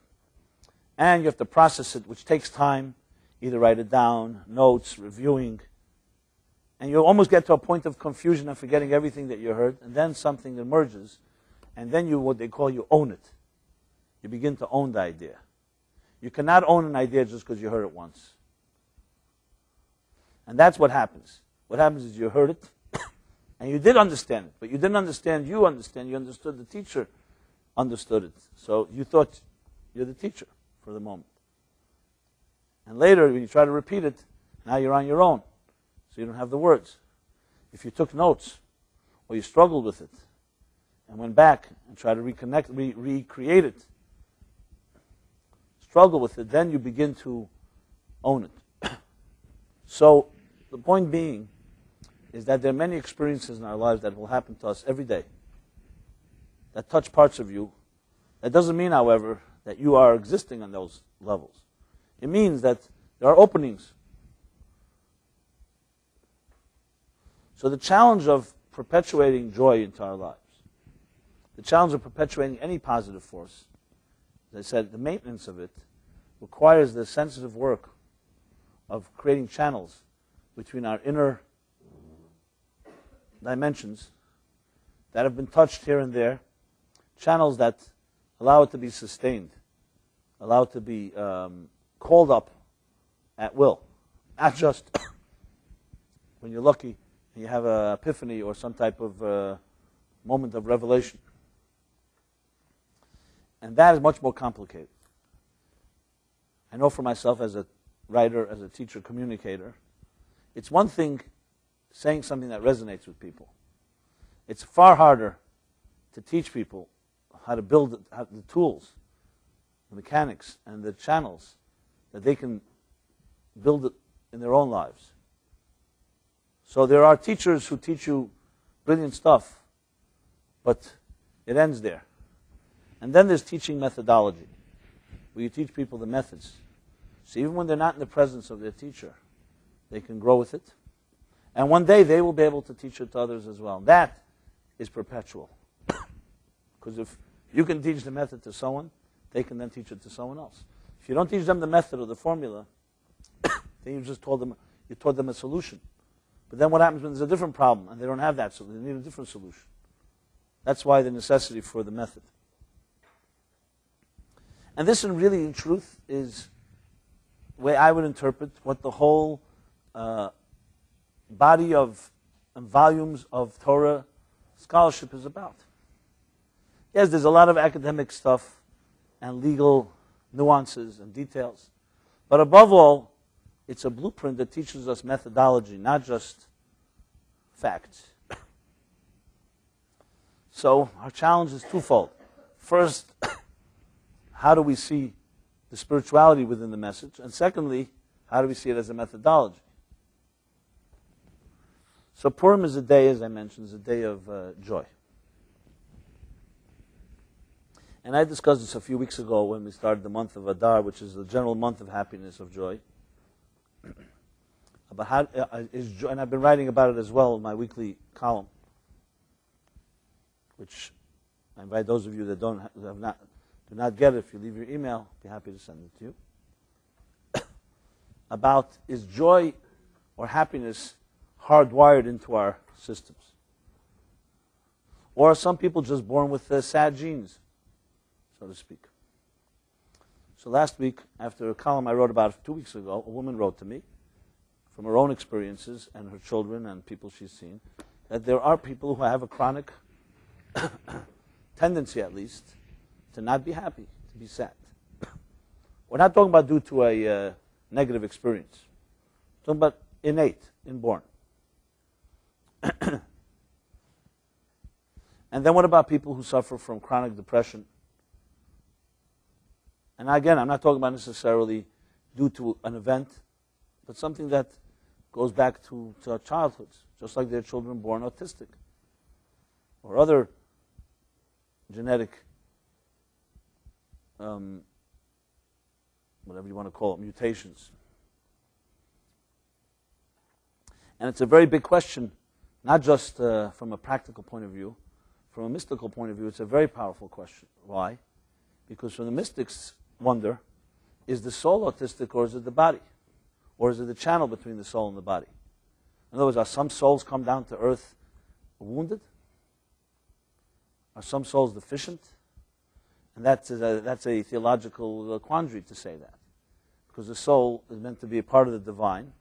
and you have to process it, which takes time. Either write it down, notes, reviewing, and you almost get to a point of confusion and forgetting everything that you heard, and then something emerges, and then you, what they call, you own it. You begin to own the idea. You cannot own an idea just because you heard it once. And that's what happens. What happens is you heard it, and you did understand it, but you didn't understand you understood the teacher understood it. So you thought you're the teacher for the moment. And later, when you try to repeat it, now you're on your own. So you don't have the words. If you took notes, or you struggled with it, and went back and tried to recreate it, struggle with it, then you begin to own it. So the point being is that there are many experiences in our lives that will happen to us every day that touch parts of you That doesn't mean, however, that you are existing on those levels. It means that there are openings. So the challenge of perpetuating joy into our lives, the challenge of perpetuating any positive force, as I said, the maintenance of it requires the sensitive work of creating channels between our inner dimensions that have been touched here and there, channels that allow it to be sustained, allow it to be called up at will, not just when you're lucky and you have an epiphany or some type of moment of revelation. And that is much more complicated. I know for myself as a writer, as a teacher, communicator, it's one thing saying something that resonates with people. It's far harder to teach people how to build the tools, the mechanics, and the channels that they can build it in their own lives. So there are teachers who teach you brilliant stuff, but it ends there. And then there's teaching methodology, where you teach people the methods. So even when they're not in the presence of their teacher, they can grow with it. And one day they will be able to teach it to others as well. That is perpetual. Because if you can teach the method to someone, they can then teach it to someone else. If you don't teach them the method or the formula, then you just taught them a solution. But then what happens when there's a different problem and they don't have that solution? They need a different solution. That's why the necessity for the method. And this, in truth, is the way I would interpret what the whole body of and volumes of Torah scholarship is about. Yes, there's a lot of academic stuff and legal nuances and details. But above all, it's a blueprint that teaches us methodology, not just facts. So our challenge is twofold. First, how do we see the spirituality within the message? And secondly, how do we see it as a methodology? So Purim is a day, as I mentioned, is a day of joy. And I discussed this a few weeks ago when we started the month of Adar, which is the general month of happiness, of joy. About how is joy, and I've been writing about it as well in my weekly column, which I invite those of you that do not get it. If you leave your email, I'll be happy to send it to you. About, is joy or happiness hardwired into our systems? Or are some people just born with sad genes, so to speak? So last week, after a column I wrote about 2 weeks ago, a woman wrote to me from her own experiences and her children and people she's seen, that there are people who have a chronic tendency, at least, to not be happy, to be sad. We're not talking about due to a negative experience. We're talking about innate, inborn. And then what about people who suffer from chronic depression? And again, I'm not talking about necessarily due to an event, but something that goes back to our childhoods, just like there are children born autistic or other genetic, whatever you want to call it, mutations. And it's a very big question, not just from a practical point of view. From a mystical point of view, it's a very powerful question. Why? Because from the mystics wonder, is the soul autistic or is it the body? Or is it the channel between the soul and the body? In other words, are some souls come down to earth wounded? Are some souls deficient? And that's a theological quandary to say that. Because the soul is meant to be a part of the divine.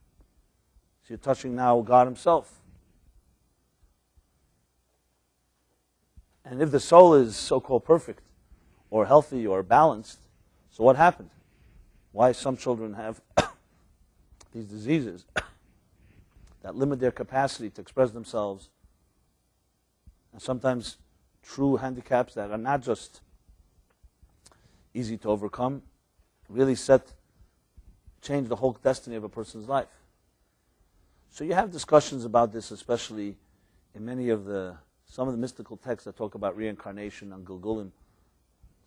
So you're touching now God himself. And if the soul is so-called perfect, or healthy, or balanced, so what happened? Why some children have these diseases that limit their capacity to express themselves, and sometimes true handicaps that are not just easy to overcome, really change the whole destiny of a person's life. So you have discussions about this, especially in some of the mystical texts that talk about reincarnation and Gilgulim,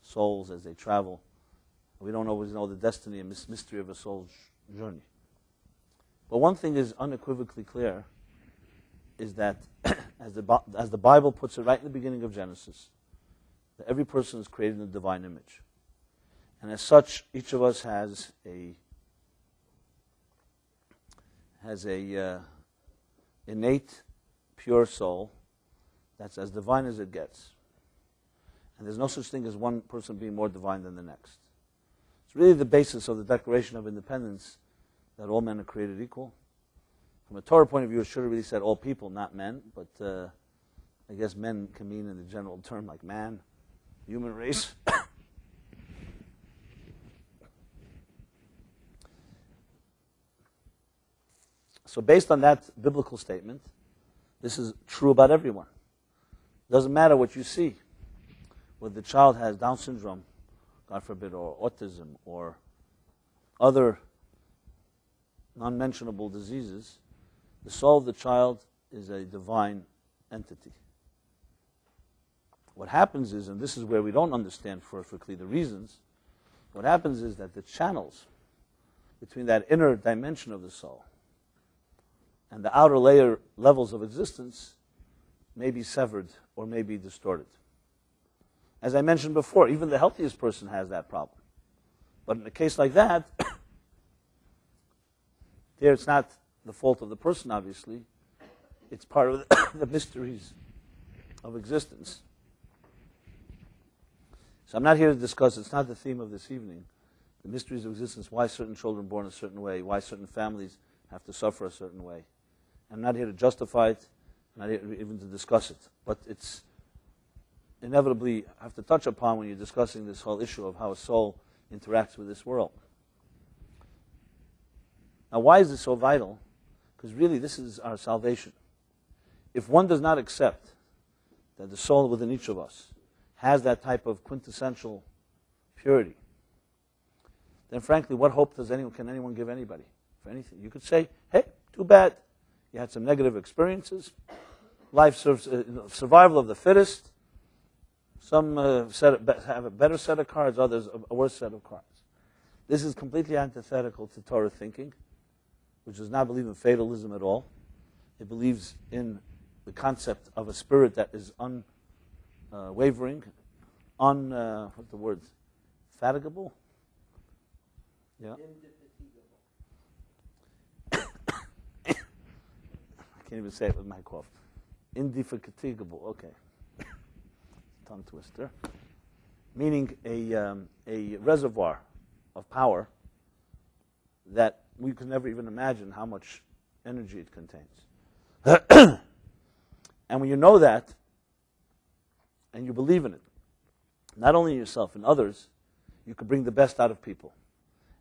souls as they travel. We don't always know the destiny and mystery of a soul's journey. But one thing is unequivocally clear, is that, as the Bible puts it right in the beginning of Genesis, that every person is created in the divine image. And as such, each of us has a innate, pure soul that's as divine as it gets. And there's no such thing as one person being more divine than the next. It's really the basis of the Declaration of Independence that all men are created equal. From a Torah point of view, it should have really said all people, not men, but I guess men can mean in the general term like man, human race. So based on that biblical statement, this is true about everyone. It doesn't matter what you see. Whether the child has Down syndrome, God forbid, or autism, or other non-mentionable diseases, the soul of the child is a divine entity. What happens is, and this is where we don't understand perfectly the reasons, what happens is that the channels between that inner dimension of the soul and the outer levels of existence may be severed or may be distorted. As I mentioned before, even the healthiest person has that problem. But in a case like that, there it's not the fault of the person, obviously. It's part of the mysteries of existence. So I'm not here to discuss, it's not the theme of this evening, the mysteries of existence, why certain children are born a certain way, why certain families have to suffer a certain way. I'm not here to justify it, I'm not here even to discuss it. But it's inevitably have to touch upon when you're discussing this whole issue of how a soul interacts with this world. Now, why is this so vital? Because really this is our salvation. If one does not accept that the soul within each of us has that type of quintessential purity, then frankly, what hope can anyone give anybody for anything? You could say, hey, too bad. You had some negative experiences. Life serves survival of the fittest. Some have a better set of cards, others a worse set of cards. This is completely antithetical to Torah thinking, which does not believe in fatalism at all. It believes in the concept of a spirit that is unwavering, what's the word? Fatigable? Yeah. I can't even say it with my cough. Indefatigable, okay. Tongue twister. Meaning a reservoir of power that we could never even imagine how much energy it contains. And when you know that, and you believe in it, not only yourself and others, you can bring the best out of people.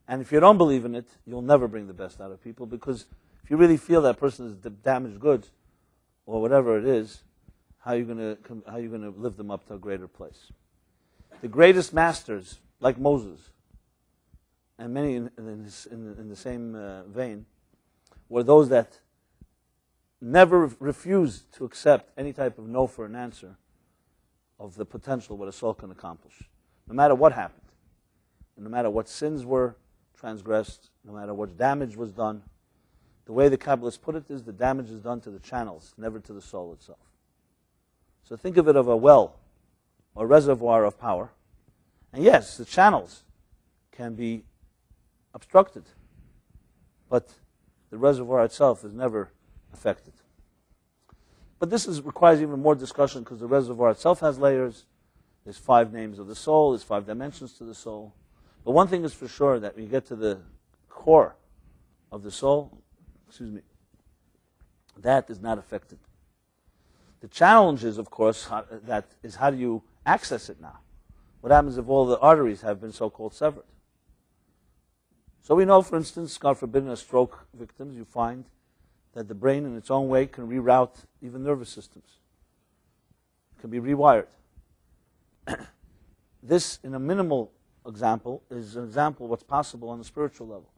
And if you don't believe in it, you'll never bring the best out of people, because if you really feel that person is damaged goods, or whatever it is, how are you going to lift them up to a greater place? The greatest masters, like Moses, and many in the same vein, were those that never refused to accept any type of no for an answer of the potential of what a soul can accomplish, no matter what happened, and no matter what sins were transgressed, no matter what damage was done. The way the Kabbalists put it is the damage is done to the channels, never to the soul itself. So think of it of a well, or reservoir of power. And yes, the channels can be obstructed, but the reservoir itself is never affected. But this requires even more discussion, because the reservoir itself has layers. There's 5 names of the soul, there's 5 dimensions to the soul. But one thing is for sure, that when you get to the core of the soul, that is not affected. The challenge is, of course, how do you access it now? What happens if all the arteries have been so-called severed? So we know, for instance, God forbid, in a stroke victims, you find that the brain in its own way can reroute even nervous systems. It can be rewired. This, in a minimal example, is an example of what's possible on the spiritual level.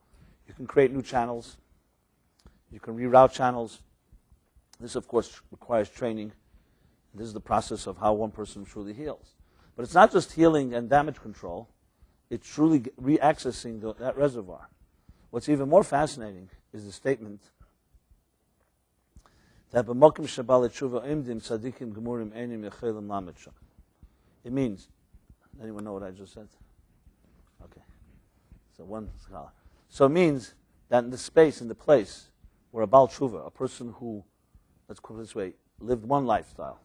You can create new channels. You can reroute channels. This, of course, requires training. This is the process of how one person truly heals. But it's not just healing and damage control. It's truly re-accessing that reservoir. What's even more fascinating is the statement that b'mokim shebal tshuva imdim tzadikim gemurim einim yechelim lamed sham. It means, anyone know what I just said? Okay. So one scholar. So it means that in the space, in the place where a Baal Tshuva, a person who, let's put it this way, lived one lifestyle,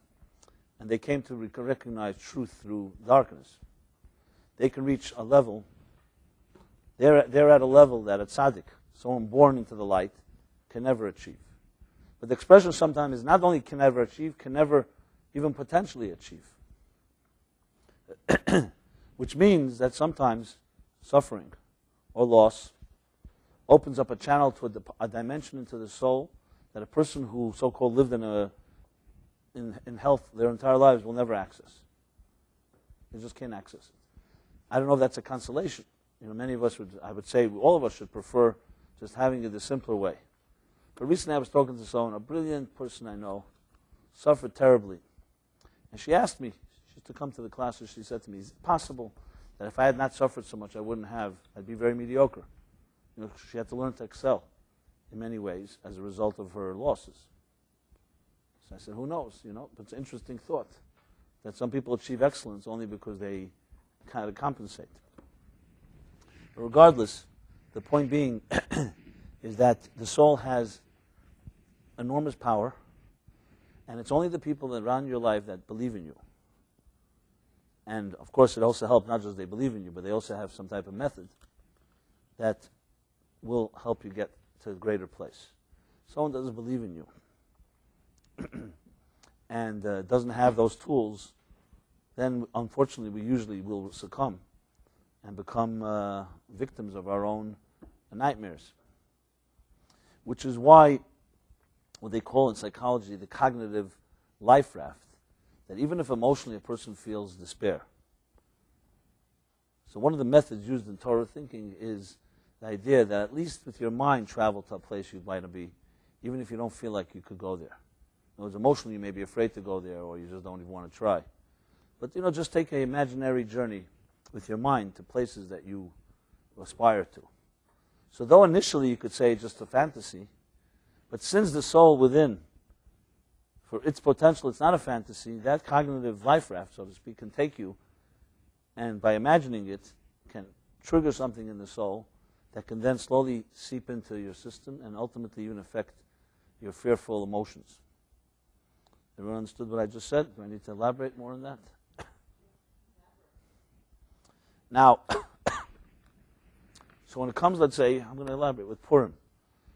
and they came to recognize truth through darkness, they can reach a level, they're at a level that a tzaddik, someone born into the light, can never achieve. But the expression sometimes is not only can never achieve, can never even potentially achieve. Which means that sometimes suffering or loss opens up a channel to a dimension into the soul that a person who so-called lived in health their entire lives will never access. They just can't access it. I don't know if that's a consolation. Many of us I would say, all of us should prefer just having it the simpler way. But recently I was talking to someone, a brilliant person I know, suffered terribly. And she asked me, she used to come to the classes, she said to me, is it possible that if I had not suffered so much, I'd be very mediocre? She had to learn to excel in many ways as a result of her losses. So I said, who knows, but it's an interesting thought that some people achieve excellence only because they kind of compensate. But regardless, the point being is that the soul has enormous power, and it's only the people that around your life that believe in you. And of course, it also helps not just they believe in you, but they also have some type of method that will help you get to a greater place. Someone doesn't believe in you and doesn't have those tools, then unfortunately we usually will succumb and become victims of our own nightmares. Which is why what they call in psychology the cognitive life raft, that even if emotionally a person feels despair. So one of the methods used in Torah thinking is the idea that at least with your mind travel to a place you'd like to be, even if you don't feel like you could go there. In other words, emotionally you may be afraid to go there or you just don't even want to try. But just take an imaginary journey with your mind to places that you aspire to. So though initially you could say it's just a fantasy, but since the soul within, for its potential, it's not a fantasy, that cognitive life raft, so to speak, can take you, and by imagining it, can trigger something in the soul that can then slowly seep into your system and ultimately even affect your fearful emotions. Everyone understood what I just said? Do I need to elaborate more on that? Now, so when it comes, let's say, I'm going to elaborate with Purim.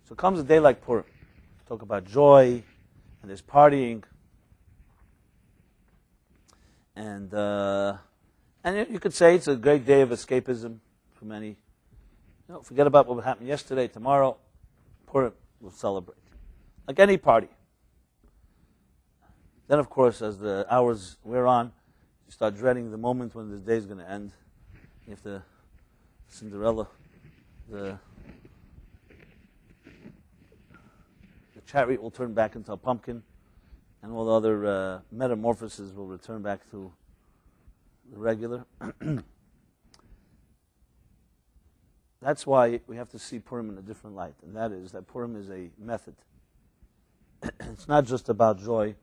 So it comes a day like Purim. Talk about joy, and there's partying, and you could say it's a great day of escapism for many. Forget about what happened yesterday, tomorrow, Purim, we'll celebrate. Like any party. Then, of course, as the hours wear on, you start dreading the moment when this day is going to end. You have to Cinderella, the chariot will turn back into a pumpkin, and all the other metamorphoses will return back to the regular. That's why we have to see Purim in a different light, and that is that Purim is a method. It's not just about joy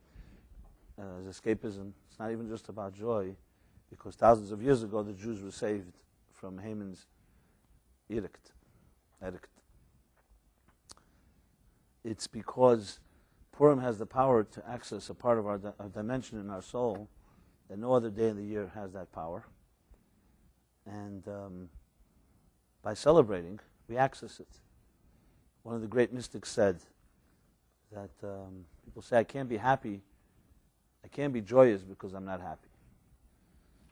as escapism. It's not even just about joy, because thousands of years ago the Jews were saved from Haman's edict. It's because Purim has the power to access a part of our dimension in our soul that no other day in the year has that power. And by celebrating, we access it. One of the great mystics said that people say, I can't be happy, I can't be joyous because I'm not happy.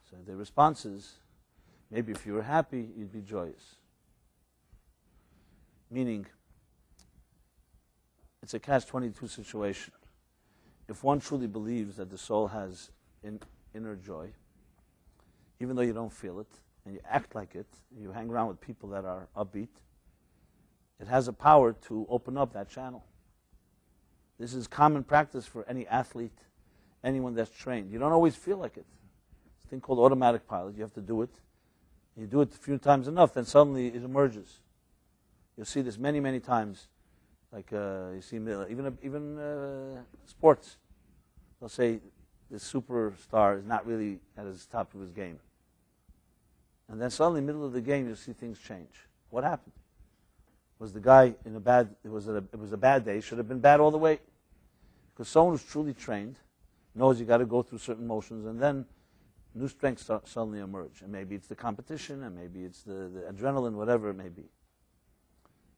So the response is, maybe if you were happy, you'd be joyous. Meaning, it's a catch-22 situation. If one truly believes that the soul has inner joy, even though you don't feel it, and you act like it, and you hang around with people that are upbeat, it has a power to open up that channel. This is common practice for any athlete, anyone that's trained. You don't always feel like it. a thing called automatic pilot. You have to do it. You do it a few times enough, then suddenly it emerges. You'll see this many, many times. Like you see, even sports. They'll say the superstar is not really at his top of his game, and then suddenly, in the middle of the game, you'll see things change. What happened? Was the guy in a bad? It was a bad day. Should have been bad all the way, because someone who's truly trained knows you got to go through certain motions, and then new strengths suddenly emerge. And maybe it's the competition, and maybe it's the adrenaline, whatever it may be.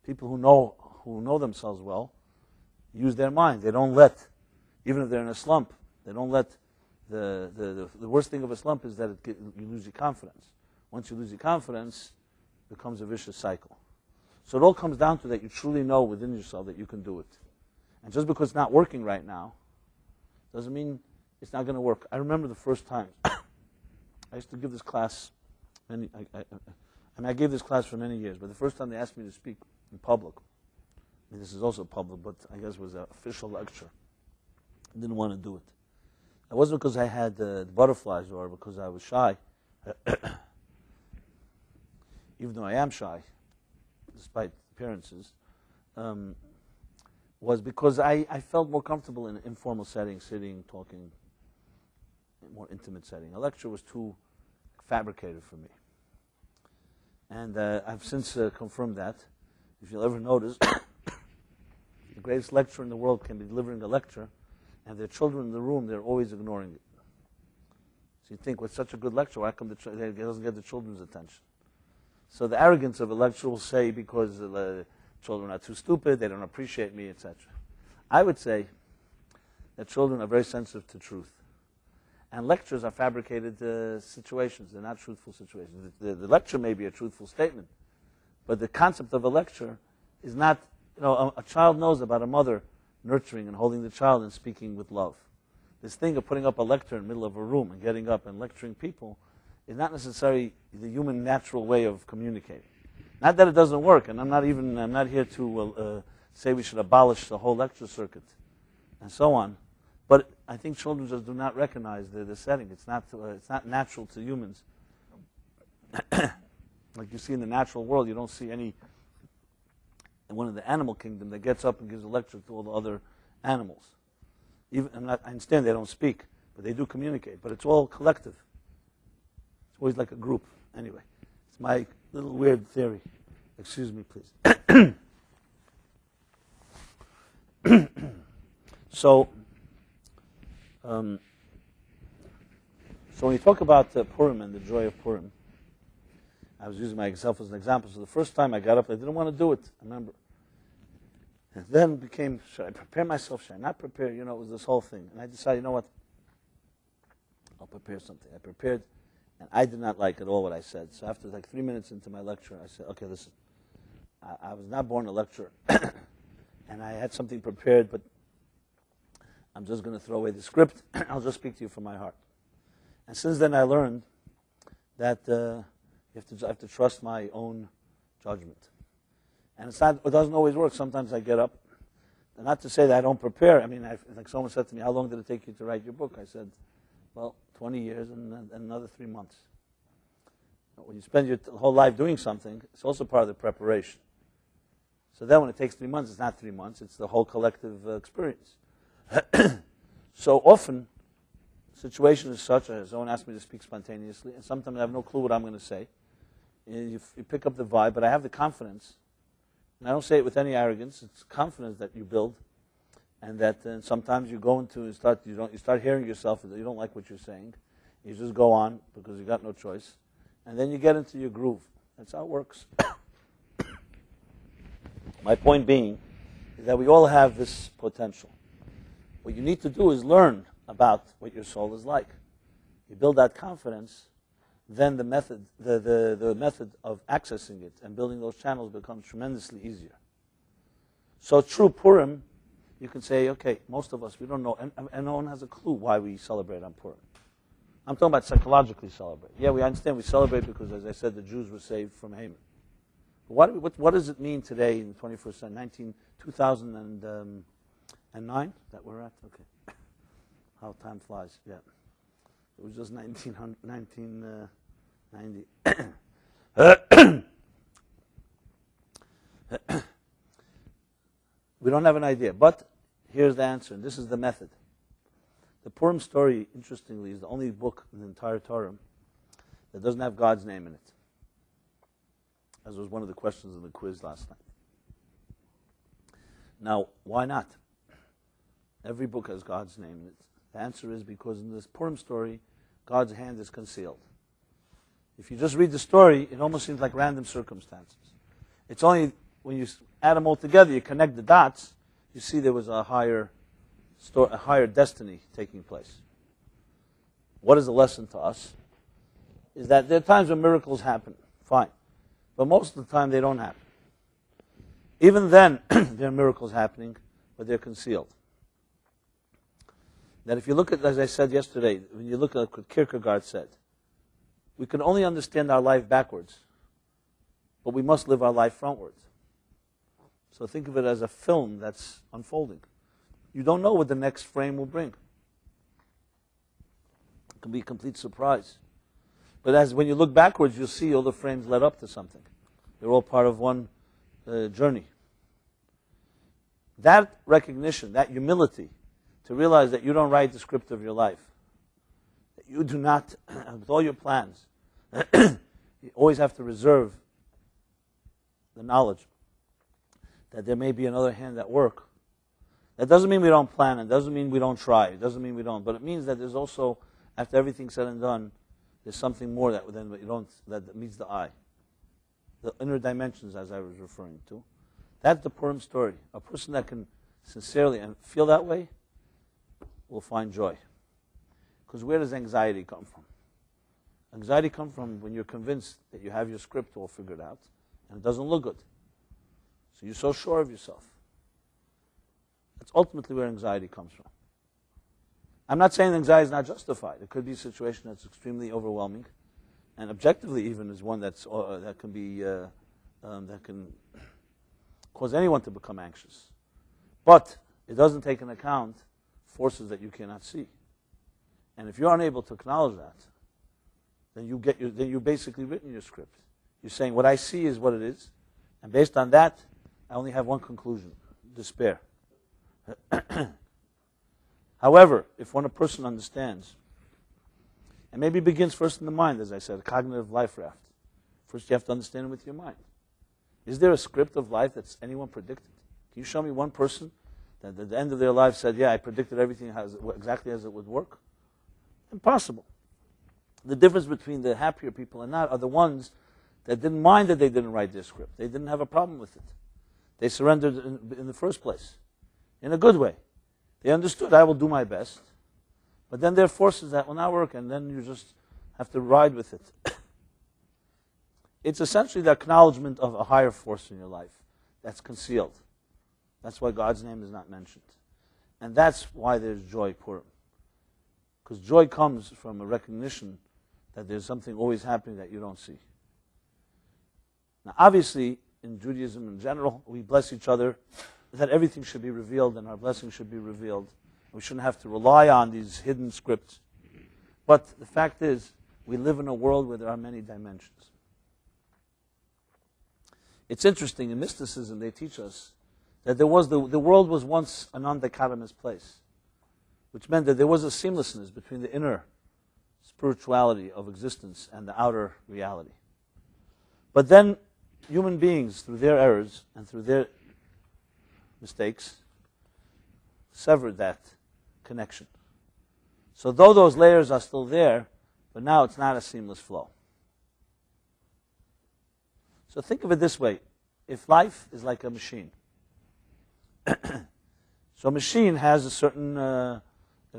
People who know themselves well use their mind. They don't let, even if they're in a slump, they don't let the worst thing of a slump is that you lose your confidence. Once you lose your confidence, it becomes a vicious cycle. So it all comes down to that you truly know within yourself that you can do it. And just because it's not working right now doesn't mean it's not going to work. I remember the first time. I used to give this class, I gave this class for many years, but the first time they asked me to speak in public, I mean, this is also public, but I guess it was an official lecture. I didn't want to do it. It wasn't because I had the butterflies or because I was shy, even though I am shy, despite appearances, was because I felt more comfortable in an informal setting, sitting, talking, in a more intimate setting. A lecture was too fabricated for me. And I've since confirmed that. If you'll ever notice, the greatest lecturer in the world can be delivering a lecture, and there are children in the room, they're always ignoring it. So you think, with such a good lecture, why come it doesn't get the children's attention? So the arrogance of a lecturer will say, because the children are too stupid, they don't appreciate me, etc. I would say that children are very sensitive to truth. And lectures are fabricated situations. They're not truthful situations. The lecture may be a truthful statement, but the concept of a lecture is not, a child knows about a mother nurturing and holding the child and speaking with love. This thing of putting up a lecture in the middle of a room and getting up and lecturing people is not necessarily the human natural way of communicating. Not that it doesn't work, and I'm not here to say we should abolish the whole lecture circuit and so on. But I think children just do not recognize the setting. It's not natural to humans. Like you see in the natural world, you don't see any one of the animal kingdom that gets up and gives a lecture to all the other animals. I understand they don't speak, but they do communicate. But it's all collective. It's always like a group. Anyway, it's my little weird theory. Excuse me, please. So when you talk about Purim and the joy of Purim, I was using myself as an example. So the first time I got up, I didn't want to do it, I remember. And then became, should I prepare myself? Should I not prepare? It was this whole thing. And I decided, you know what? I'll prepare something. I prepared, and I did not like at all what I said. So after like 3 minutes into my lecture, I said, okay, listen, I was not born a lecturer. And I had something prepared, but I'm just going to throw away the script. I'll just speak to you from my heart. And since then I learned that I have to trust my own judgment. And it doesn't always work. Sometimes I get up. And not to say that I don't prepare. I mean, like someone said to me, how long did it take you to write your book? I said, well, 20 years and another 3 months. When you spend your whole life doing something, it's also part of the preparation. So then when it takes 3 months, it's not 3 months. It's the whole collective experience. So often, the situation is such, as someone asked me to speak spontaneously, and sometimes I have no clue what I'm going to say. You pick up the vibe, but I have the confidence. And I don't say it with any arrogance. It's confidence that you build, and that sometimes you go into you start hearing yourself that you don't like what you're saying. You just go on because you got no choice, and then you get into your groove. That's how it works. My point being is that we all have this potential. What you need to do is learn about what your soul is like. You build that confidence, then the method of accessing it and building those channels becomes tremendously easier. So true Purim, you can say, okay, most of us, we don't know, and no one has a clue why we celebrate on Purim. I'm talking about psychologically celebrate. Yeah, we understand we celebrate because, as I said, the Jews were saved from Haman. What does it mean today in the 21st century, 2009 that we're at? Okay. How time flies, yeah. It was just 1990. We don't have an idea, but here's the answer, and this is the method. The Purim story, interestingly, is the only book in the entire Torah that doesn't have God's name in it, as was one of the questions in the quiz last night. Now, why not? Every book has God's name in it. The answer is because in this Purim story, God's hand is concealed. If you just read the story, it almost seems like random circumstances. It's only when you add them all together, you connect the dots, you see there was a higher destiny taking place. What is the lesson to us? Is that there are times when miracles happen, fine. But most of the time they don't happen. Even then, there are miracles happening, but they're concealed. That if you look at, as I said yesterday, when you look at what Kierkegaard said, we can only understand our life backwards, but we must live our life frontwards. So think of it as a film that's unfolding. You don't know what the next frame will bring. It can be a complete surprise. But when you look backwards, you'll see all the frames led up to something. They're all part of one journey. That recognition, that humility, to realize that you don't write the script of your life, that you do not, with all your plans, you always have to reserve the knowledge that there may be another hand at work. That doesn't mean we don't plan, it doesn't mean we don't try, it doesn't mean we don't, but it means that there's also, after everything's said and done, there's something more that meets the eye. The inner dimensions, as I was referring to. That's the Purim story. A person that can sincerely and feel that way will find joy. Because where does anxiety come from? Anxiety comes from when you're convinced that you have your script all figured out and it doesn't look good. So you're so sure of yourself. That's ultimately where anxiety comes from. I'm not saying anxiety is not justified. It could be a situation that's extremely overwhelming, and objectively even is one that can cause anyone to become anxious. But it doesn't take into account forces that you cannot see. And if you're unable to acknowledge that, then you've basically written your script. You're saying what I see is what it is, and based on that, I only have one conclusion: despair. However, if a person understands, and maybe begins first in the mind, as I said, a cognitive life raft. First you have to understand it with your mind. Is there a script of life that's anyone predicted? Can you show me one person that at the end of their life said, yeah, I predicted everything exactly as it would work? Impossible. The difference between the happier people and not are the ones that didn't mind that they didn't write their script. They didn't have a problem with it. They surrendered in the first place, in a good way. They understood, I will do my best. But then there are forces that will not work, and then you just have to ride with it. It's essentially the acknowledgement of a higher force in your life that's concealed. That's why God's name is not mentioned. And that's why there's joy, Purim. Because joy comes from a recognition that there's something always happening that you don't see. Now, obviously, in Judaism in general, we bless each other, that everything should be revealed and our blessing should be revealed. We shouldn't have to rely on these hidden scripts. But the fact is, we live in a world where there are many dimensions. It's interesting, in mysticism they teach us that the world was once a non-dichotomous place, which meant that there was a seamlessness between the inner spirituality of existence and the outer reality. But then human beings, through their errors and through their mistakes, severed that connection. So though those layers are still there, but now it's not a seamless flow. So think of it this way. If life is like a machine, so a machine has a certain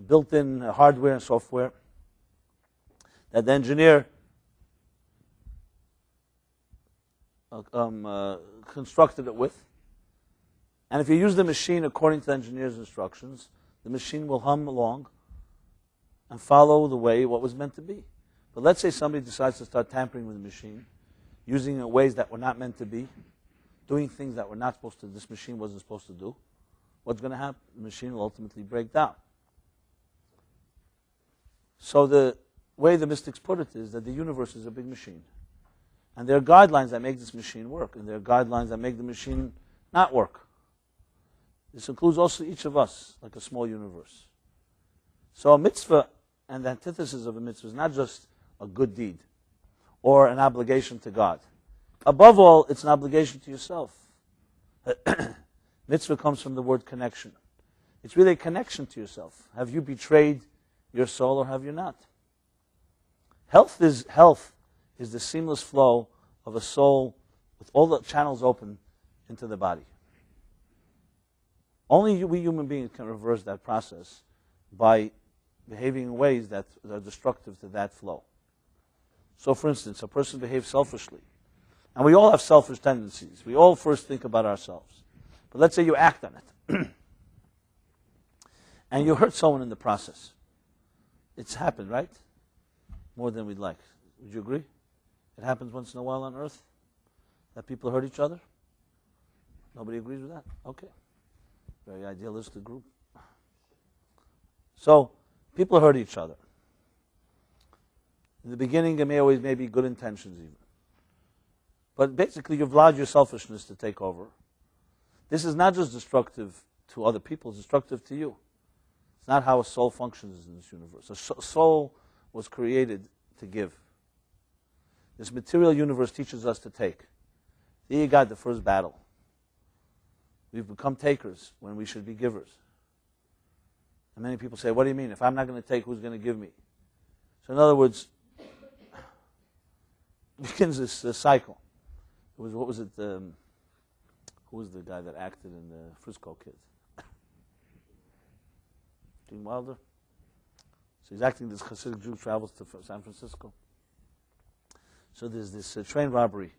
built-in hardware and software that the engineer constructed it with. And if you use the machine according to the engineer's instructions, the machine will hum along and follow the way what was meant to be. But let's say somebody decides to start tampering with the machine, using it in ways that were not meant to be, doing things that were not supposed to, this machine wasn't supposed to do. What's going to happen? The machine will ultimately break down. So the way the mystics put it is that the universe is a big machine. And there are guidelines that make this machine work, and there are guidelines that make the machine not work. This includes also each of us, like a small universe. So a mitzvah and the antithesis of a mitzvah is not just a good deed or an obligation to God. Above all, it's an obligation to yourself. Mitzvah comes from the word connection. It's really a connection to yourself. Have you betrayed your soul or have you not? Health is the seamless flow of a soul with all the channels open into the body. Only we human beings can reverse that process by behaving in ways that are destructive to that flow. So, for instance, a person behaves selfishly. And we all have selfish tendencies. We all first think about ourselves. But let's say you act on it. And you hurt someone in the process. It's happened, right? More than we'd like. Would you agree? It happens once in a while on earth that people hurt each other? Nobody agrees with that? Okay. Very idealistic group. So, people hurt each other. In the beginning, there may be good intentions even. But basically, you've allowed your selfishness to take over. This is not just destructive to other people, it's destructive to you. It's not how a soul functions in this universe. A soul was created to give. This material universe teaches us to take. There you got the first battle. We've become takers when we should be givers. And many people say, what do you mean? If I'm not going to take, who's going to give me? So in other words, begins this cycle. It was, what was it? Who was the guy that acted in the Frisco Kid? Gene Wilder? So he's acting this Hasidic Jew, travels to San Francisco. So there's this train robbery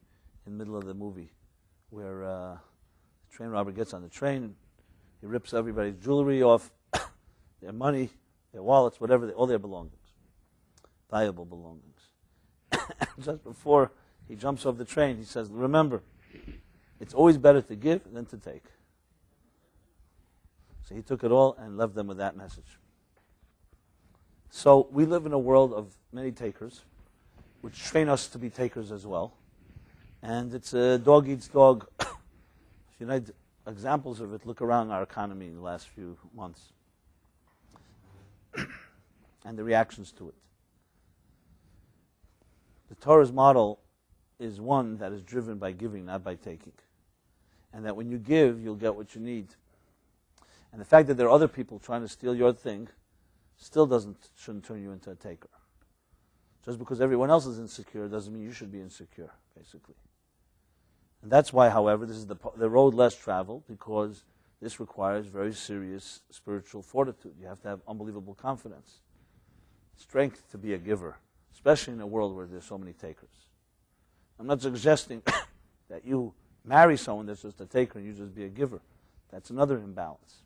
in the middle of the movie where the train robber gets on the train, he rips everybody's jewelry off, their money, their wallets, whatever, all their belongings, valuable belongings. Just before he jumps off the train, he says, remember, it's always better to give than to take. So he took it all and left them with that message. So we live in a world of many takers, which train us to be takers as well. And it's a dog eats dog. If you need examples of it, look around our economy in the last few months and the reactions to it. The Torah's model is one that is driven by giving, not by taking. And that when you give, you'll get what you need. And the fact that there are other people trying to steal your thing still shouldn't turn you into a taker. Just because everyone else is insecure doesn't mean you should be insecure, basically. And that's why, however, this is the road less traveled, because this requires very serious spiritual fortitude. You have to have unbelievable confidence, strength to be a giver, especially in a world where there's so many takers. I'm not suggesting that you marry someone that's just a taker and you just be a giver. That's another imbalance.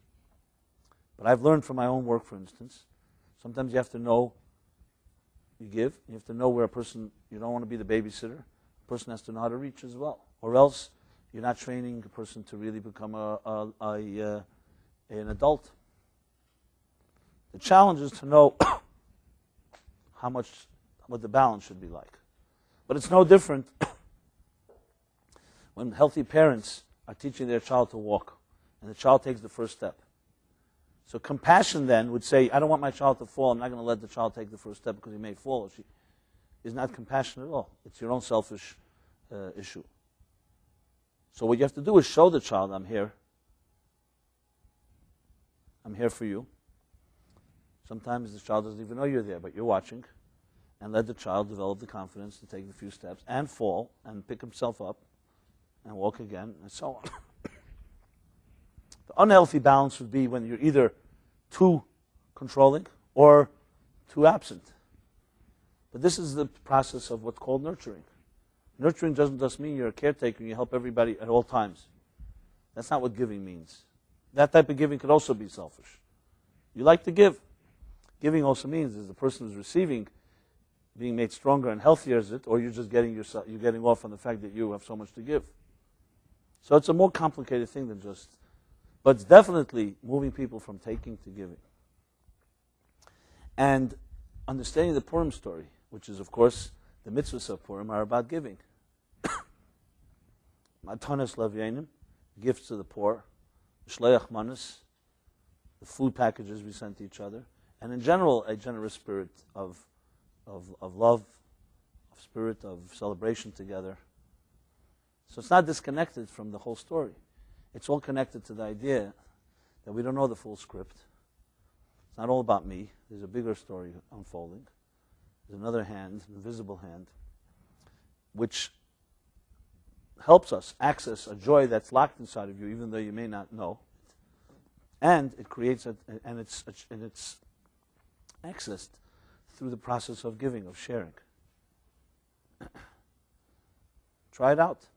But I've learned from my own work, for instance, sometimes you have to know you give. You have to know where a person, you don't want to be the babysitter. A person has to know how to reach as well. Or else you're not training a person to really become an adult. The challenge is to know what the balance should be like. But it's no different when healthy parents are teaching their child to walk and the child takes the first step. So compassion then would say, I don't want my child to fall. I'm not going to let the child take the first step because he may fall. Or she is not compassion at all. It's your own selfish issue. So what you have to do is show the child, I'm here. I'm here for you. Sometimes the child doesn't even know you're there, but you're watching. And let the child develop the confidence to take the few steps and fall and pick himself up and walk again and so on. The unhealthy balance would be when you're either too controlling or too absent. But this is the process of what's called nurturing. Nurturing doesn't just mean you're a caretaker and you help everybody at all times. That's not what giving means. That type of giving could also be selfish. You like to give. Giving also means is the person who's receiving being made stronger and healthier, is it, or you're just getting off on the fact that you have so much to give. So it's a more complicated thing than just, but it's definitely moving people from taking to giving. And understanding the Purim story, which is, of course, the mitzvahs of Purim are about giving. Matanas lavyanim, gifts to the poor, shleach manas, the food packages we send to each other, and in general, a generous spirit of love, of spirit of celebration together. So it's not disconnected from the whole story. It's all connected to the idea that we don't know the full script. It's not all about me. There's a bigger story unfolding. There's another hand, an invisible hand, which helps us access a joy that's locked inside of you, even though you may not know. And it creates and it's accessed through the process of giving, of sharing. Try it out.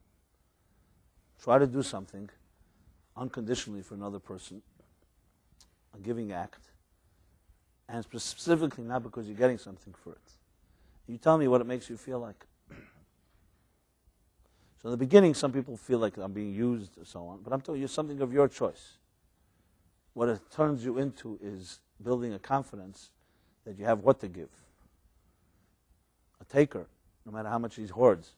Try to do something unconditionally for another person, a giving act, and specifically not because you're getting something for it. You tell me what it makes you feel like. So in the beginning, some people feel like I'm being used or so on, but I'm telling you something of your choice. What it turns you into is building a confidence that you have what to give. A taker, no matter how much he hoards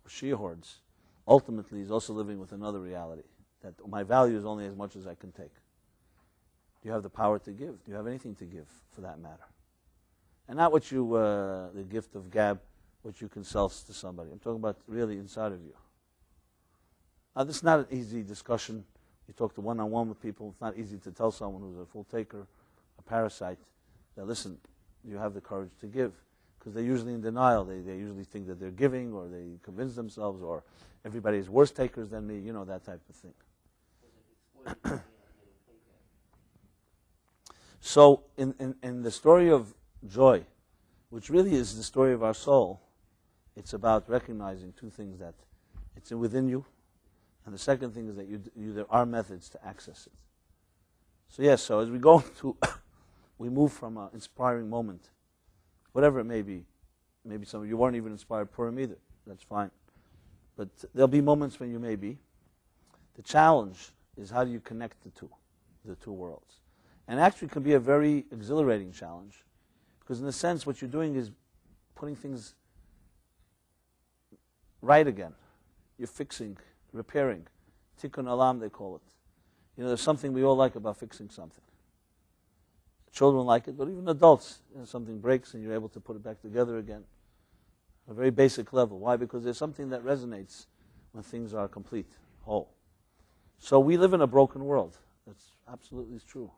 or she hoards, ultimately is also living with another reality, that my value is only as much as I can take. Do you have the power to give? Do you have anything to give, for that matter? And not what you, the gift of gab, what you can sell to somebody. I'm talking about really inside of you. Now, this is not an easy discussion. You talk to one-on-one with people. It's not easy to tell someone who's a full taker, a parasite, that, listen, you have the courage to give. Because they're usually in denial. They usually think that they're giving, or they convince themselves, or everybody is worse takers than me, that type of thing. So in the story of joy, which really is the story of our soul, it's about recognizing two things: that it's within you, and the second thing is that there are methods to access it. So yes, so as we go to, we move from an inspiring moment, whatever it may be. Maybe some of you weren't even inspired Purim either. That's fine. But there'll be moments when you may be. The challenge is, how do you connect the two worlds? And actually it can be a very exhilarating challenge, because in a sense what you're doing is putting things right again. You're fixing, repairing. Tikkun olam, they call it. There's something we all like about fixing something. Children like it, but even adults. Something breaks and you're able to put it back together again. A very basic level. Why? Because there's something that resonates when things are complete, whole. So we live in a broken world. That's absolutely true.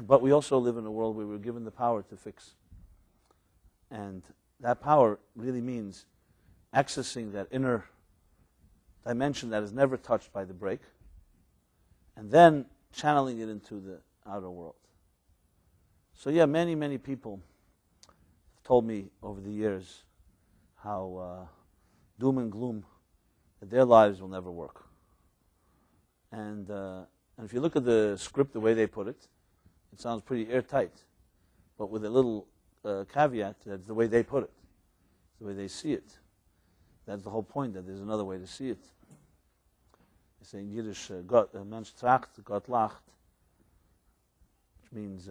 But we also live in a world where we're given the power to fix. And that power really means accessing that inner dimension that is never touched by the break, and then channeling it into the outer world. So yeah, many, many people have told me over the years how doom and gloom, that their lives will never work. And if you look at the script, the way they put it, it sounds pretty airtight, but with a little caveat, that's the way they put it, the way they see it. That's the whole point, that there's another way to see it. They say in Yiddish, Gott, Mensch tracht, Gott lacht, which means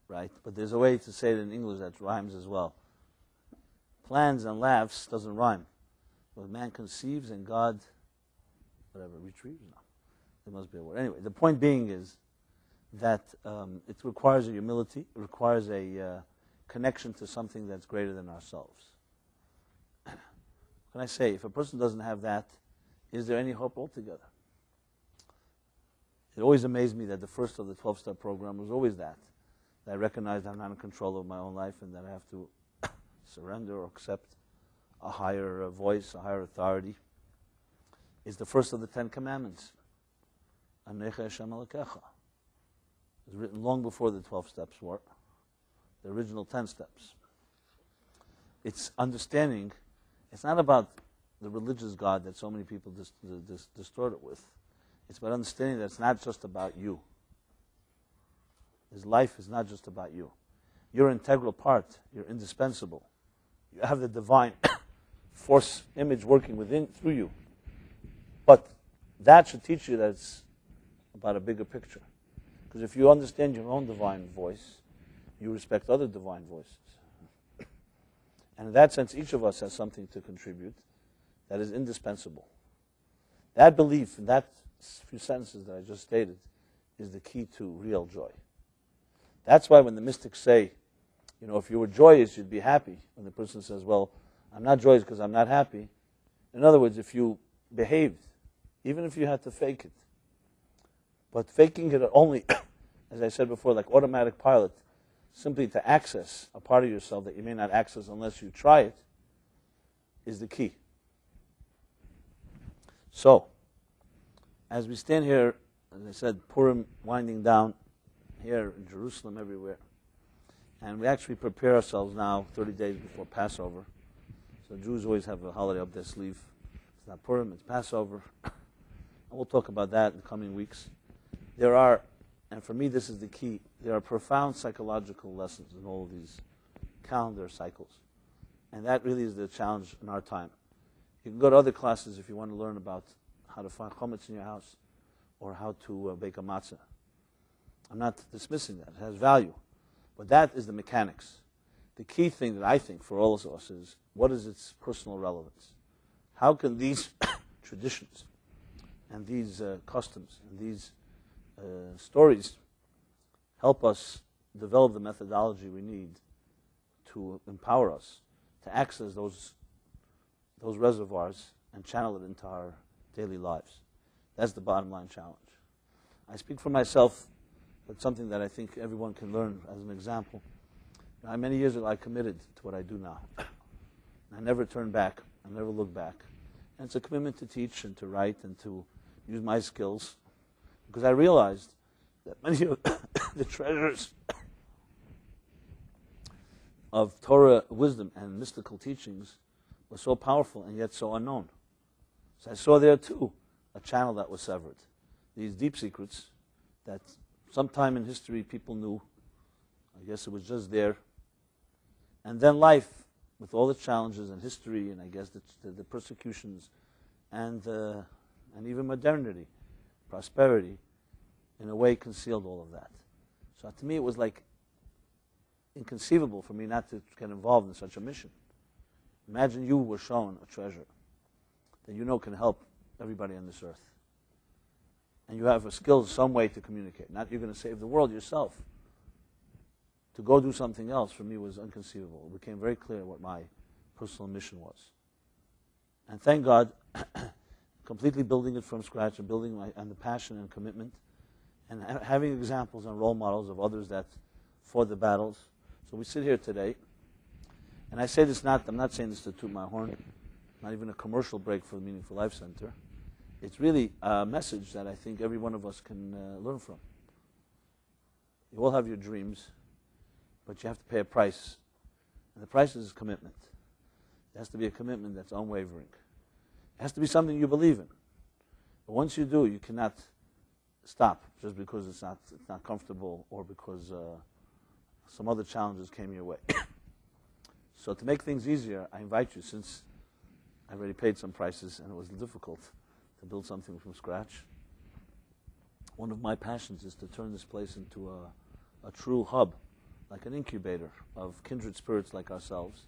right, but there's a way to say it in English that rhymes as well. Plans and laughs doesn't rhyme. But man conceives and God, whatever, retrieves? No. There must be a word. Anyway, the point being is that it requires a humility, it requires a connection to something that's greater than ourselves. What can I say? If a person doesn't have that, is there any hope altogether? It always amazed me that the first of the 12-step program was always that I recognized I'm not in control of my own life, and that I have to surrender or accept a higher voice, a higher authority. Is the first of the 10 Commandments. Anecha Hashem Elokecha. It was written long before the 12 steps were. The original 10 steps. It's understanding, it's not about the religious God that so many people distort it with. It's about understanding that it's not just about you. His life is not just about you. You're an integral part. You're indispensable. You have the divine force image working through you. But that should teach you that it's about a bigger picture. Because if you understand your own divine voice, you respect other divine voices. And in that sense, each of us has something to contribute that is indispensable. That belief, in that few sentences that I just stated, is the key to real joy. That's why when the mystics say, if you were joyous, you'd be happy. When the person says, well, I'm not joyous because I'm not happy. In other words, if you behaved, even if you had to fake it, but faking it only, as I said before, like automatic pilot, simply to access a part of yourself that you may not access unless you try it, is the key. So, as we stand here, as I said, Purim winding down here in Jerusalem, everywhere, and we actually prepare ourselves now 30 days before Passover. So Jews always have a holiday up their sleeve. It's not Purim, it's Passover. And we'll talk about that in the coming weeks. There are, and for me this is the key, there are profound psychological lessons in all of these calendar cycles. And that really is the challenge in our time. You can go to other classes if you want to learn about how to find chometz in your house or how to bake a matzah. I'm not dismissing that. It has value. But that is the mechanics. The key thing that I think for all of us is, what is its personal relevance? How can these traditions and these customs and these stories help us develop the methodology we need to empower us to access those reservoirs and channel it into our daily lives? That's the bottom line challenge. I speak for myself, but something that I think everyone can learn as an example. Many years ago I committed to what I do now. I never turned back. I never looked back. And it's a commitment to teach and to write and to use my skills, because I realized that many of the treasures of Torah wisdom and mystical teachings were so powerful and yet so unknown. So I saw there too a channel that was severed. These deep secrets that sometime in history people knew. I guess it was just there. And then life, with all the challenges and history and I guess the persecutions and even modernity, prosperity, in a way concealed all of that. So to me it was like inconceivable for me not to get involved in such a mission. Imagine you were shown a treasure that can help everybody on this earth. And you have a skill, some way to communicate. Not you're going to save the world yourself. To go do something else for me was inconceivable. It became very clear what my personal mission was. And thank God, completely building it from scratch and building and the passion and commitment and having examples and role models of others that fought the battles. So we sit here today, and I say this I'm not saying this to toot my horn, not even a commercial break for the Meaningful Life Center. It's really a message that I think every one of us can learn from. You all have your dreams, but you have to pay a price. And the price is commitment. It has to be a commitment that's unwavering. It has to be something you believe in. But once you do, you cannot stop just because it's not comfortable or because some other challenges came your way. So to make things easier, I invite you, since I already paid some prices and it was difficult to build something from scratch. One of my passions is to turn this place into a true hub, like an incubator of kindred spirits like ourselves.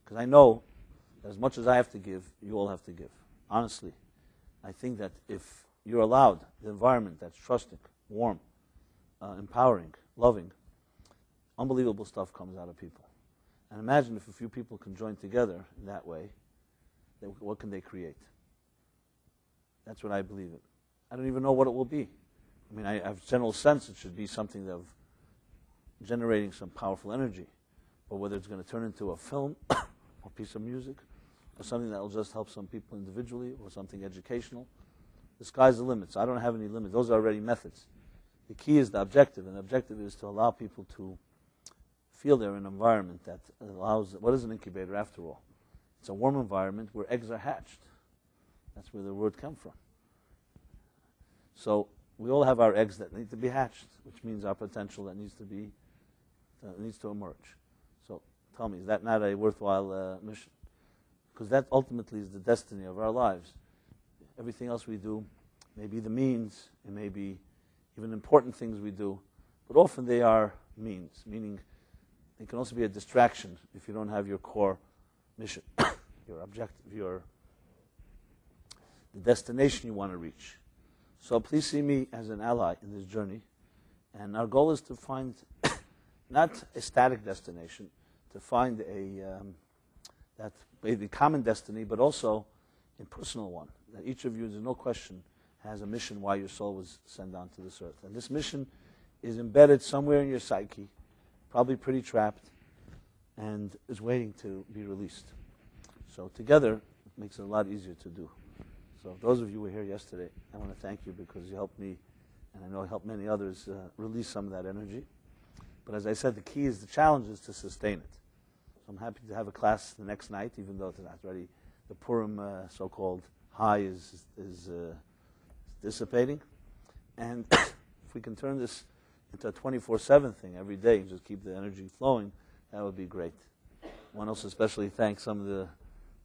Because I know that as much as I have to give, you all have to give. Honestly, I think that if you're allowed the environment that's trusting, warm, empowering, loving, unbelievable stuff comes out of people. And imagine if a few people can join together in that way, what can they create? That's what I believe in. I don't even know what it will be. I mean, I have a general sense it should be something of generating some powerful energy. But whether it's going to turn into a film or piece of music or something that will just help some people individually or something educational, the sky's the limit. So I don't have any limits. Those are already methods. The key is the objective, and the objective is to allow people to feel they're in an environment that allows, what is an incubator after all? It's a warm environment where eggs are hatched. That's where the word comes from. So we all have our eggs that need to be hatched, which means our potential that needs to emerge. So tell me, is that not a worthwhile mission? Because that ultimately is the destiny of our lives. Everything else we do may be the means, it may be even important things we do, but often they are means, meaning they can also be a distraction if you don't have your core mission, your objective, the destination you want to reach. So please see me as an ally in this journey. And our goal is to find not a static destination, to find that maybe common destiny, but also a personal one. That each of you, there's no question, has a mission why your soul was sent onto this earth. And this mission is embedded somewhere in your psyche, probably pretty trapped, and is waiting to be released. So together, it makes it a lot easier to do. So those of you who were here yesterday, I want to thank you because you helped me, and I know I helped many others release some of that energy. But as I said, the challenge is to sustain it. So I'm happy to have a class the next night, even though it's not ready. The Purim so-called high is dissipating. And if we can turn this into a 24/7 thing every day and just keep the energy flowing, that would be great. I want to also especially thank some of the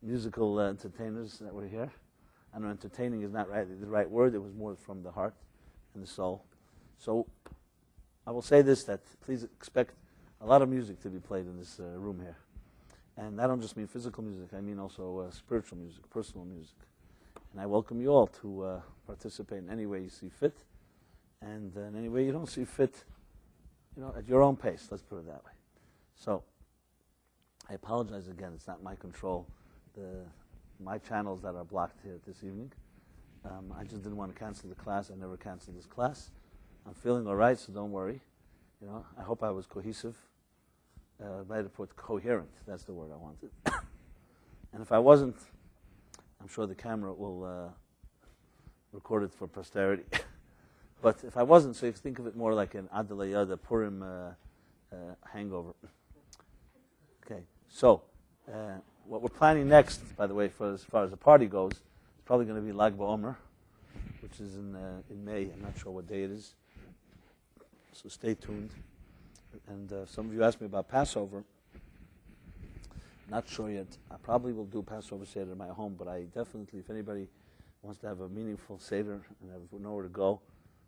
musical entertainers that were here. I know entertaining is not the right word. It was more from the heart and the soul. So I will say this, that please expect a lot of music to be played in this room here. And I don't just mean physical music. I mean also spiritual music, personal music. And I welcome you all to participate in any way you see fit. And in any way you don't see fit, at your own pace. Let's put it that way. So I apologize again. It's not my control. My channels that are blocked here this evening. I just didn't want to cancel the class. I never canceled this class. I'm feeling all right, so don't worry. I hope I was cohesive. I might have put coherent. That's the word I wanted. And if I wasn't, I'm sure the camera will record it for posterity. But if I wasn't, so you think of it more like an Adelayah, the Purim hangover. Okay, so what we're planning next, by the way, as far as the party goes, is probably going to be Lag BaOmer, which is in May. I'm not sure what day it is, so stay tuned. And some of you asked me about Passover. Not sure yet. I probably will do Passover Seder in my home, but I definitely, if anybody wants to have a meaningful Seder and have nowhere to go,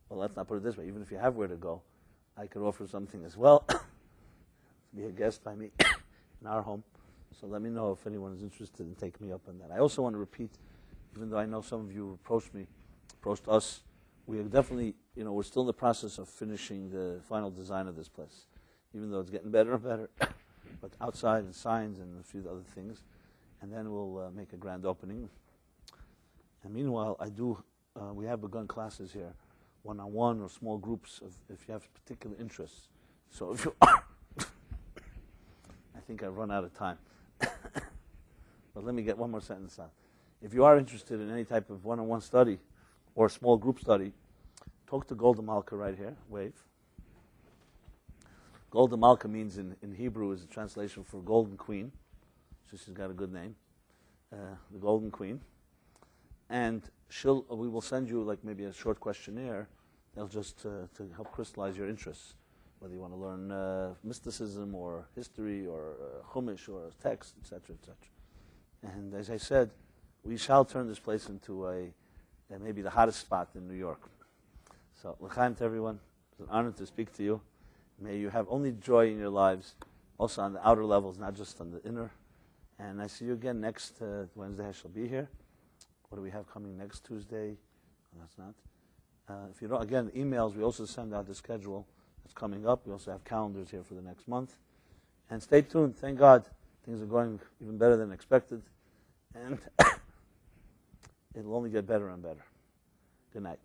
well, let's not put it this way. Even if you have where to go, I could offer something as well. Be a guest by me in our home. So let me know if anyone is interested in taking me up on that. I also want to repeat, even though I know some of you approached us, we are definitely, we're still in the process of finishing the final design of this place, even though it's getting better and better. But outside and signs and a few other things, and then we'll make a grand opening. And meanwhile, we have begun classes here, one-on-one or small groups if you have particular interests. So if you are, I think I've run out of time. But let me get one more sentence out. If you are interested in any type of one-on-one study or small group study, talk to Golda Malka right here. Wave. Golda Malka means in Hebrew is a translation for Golden Queen. So she's got a good name. The Golden Queen. And we will send you like maybe a short questionnaire. They'll just to help crystallize your interests, whether you want to learn mysticism or history or Chumash or text, etc., etc. And as I said, we shall turn this place into maybe the hottest spot in New York. So, l'chaim to everyone. It's an honor to speak to you. May you have only joy in your lives, also on the outer levels, not just on the inner. And I see you again next Wednesday. I shall be here. What do we have coming next Tuesday? Oh, that's not. If you don't, again, emails, we also send out the schedule that's coming up. We also have calendars here for the next month. And stay tuned. Thank God things are going even better than expected. And it'll only get better and better. Good night.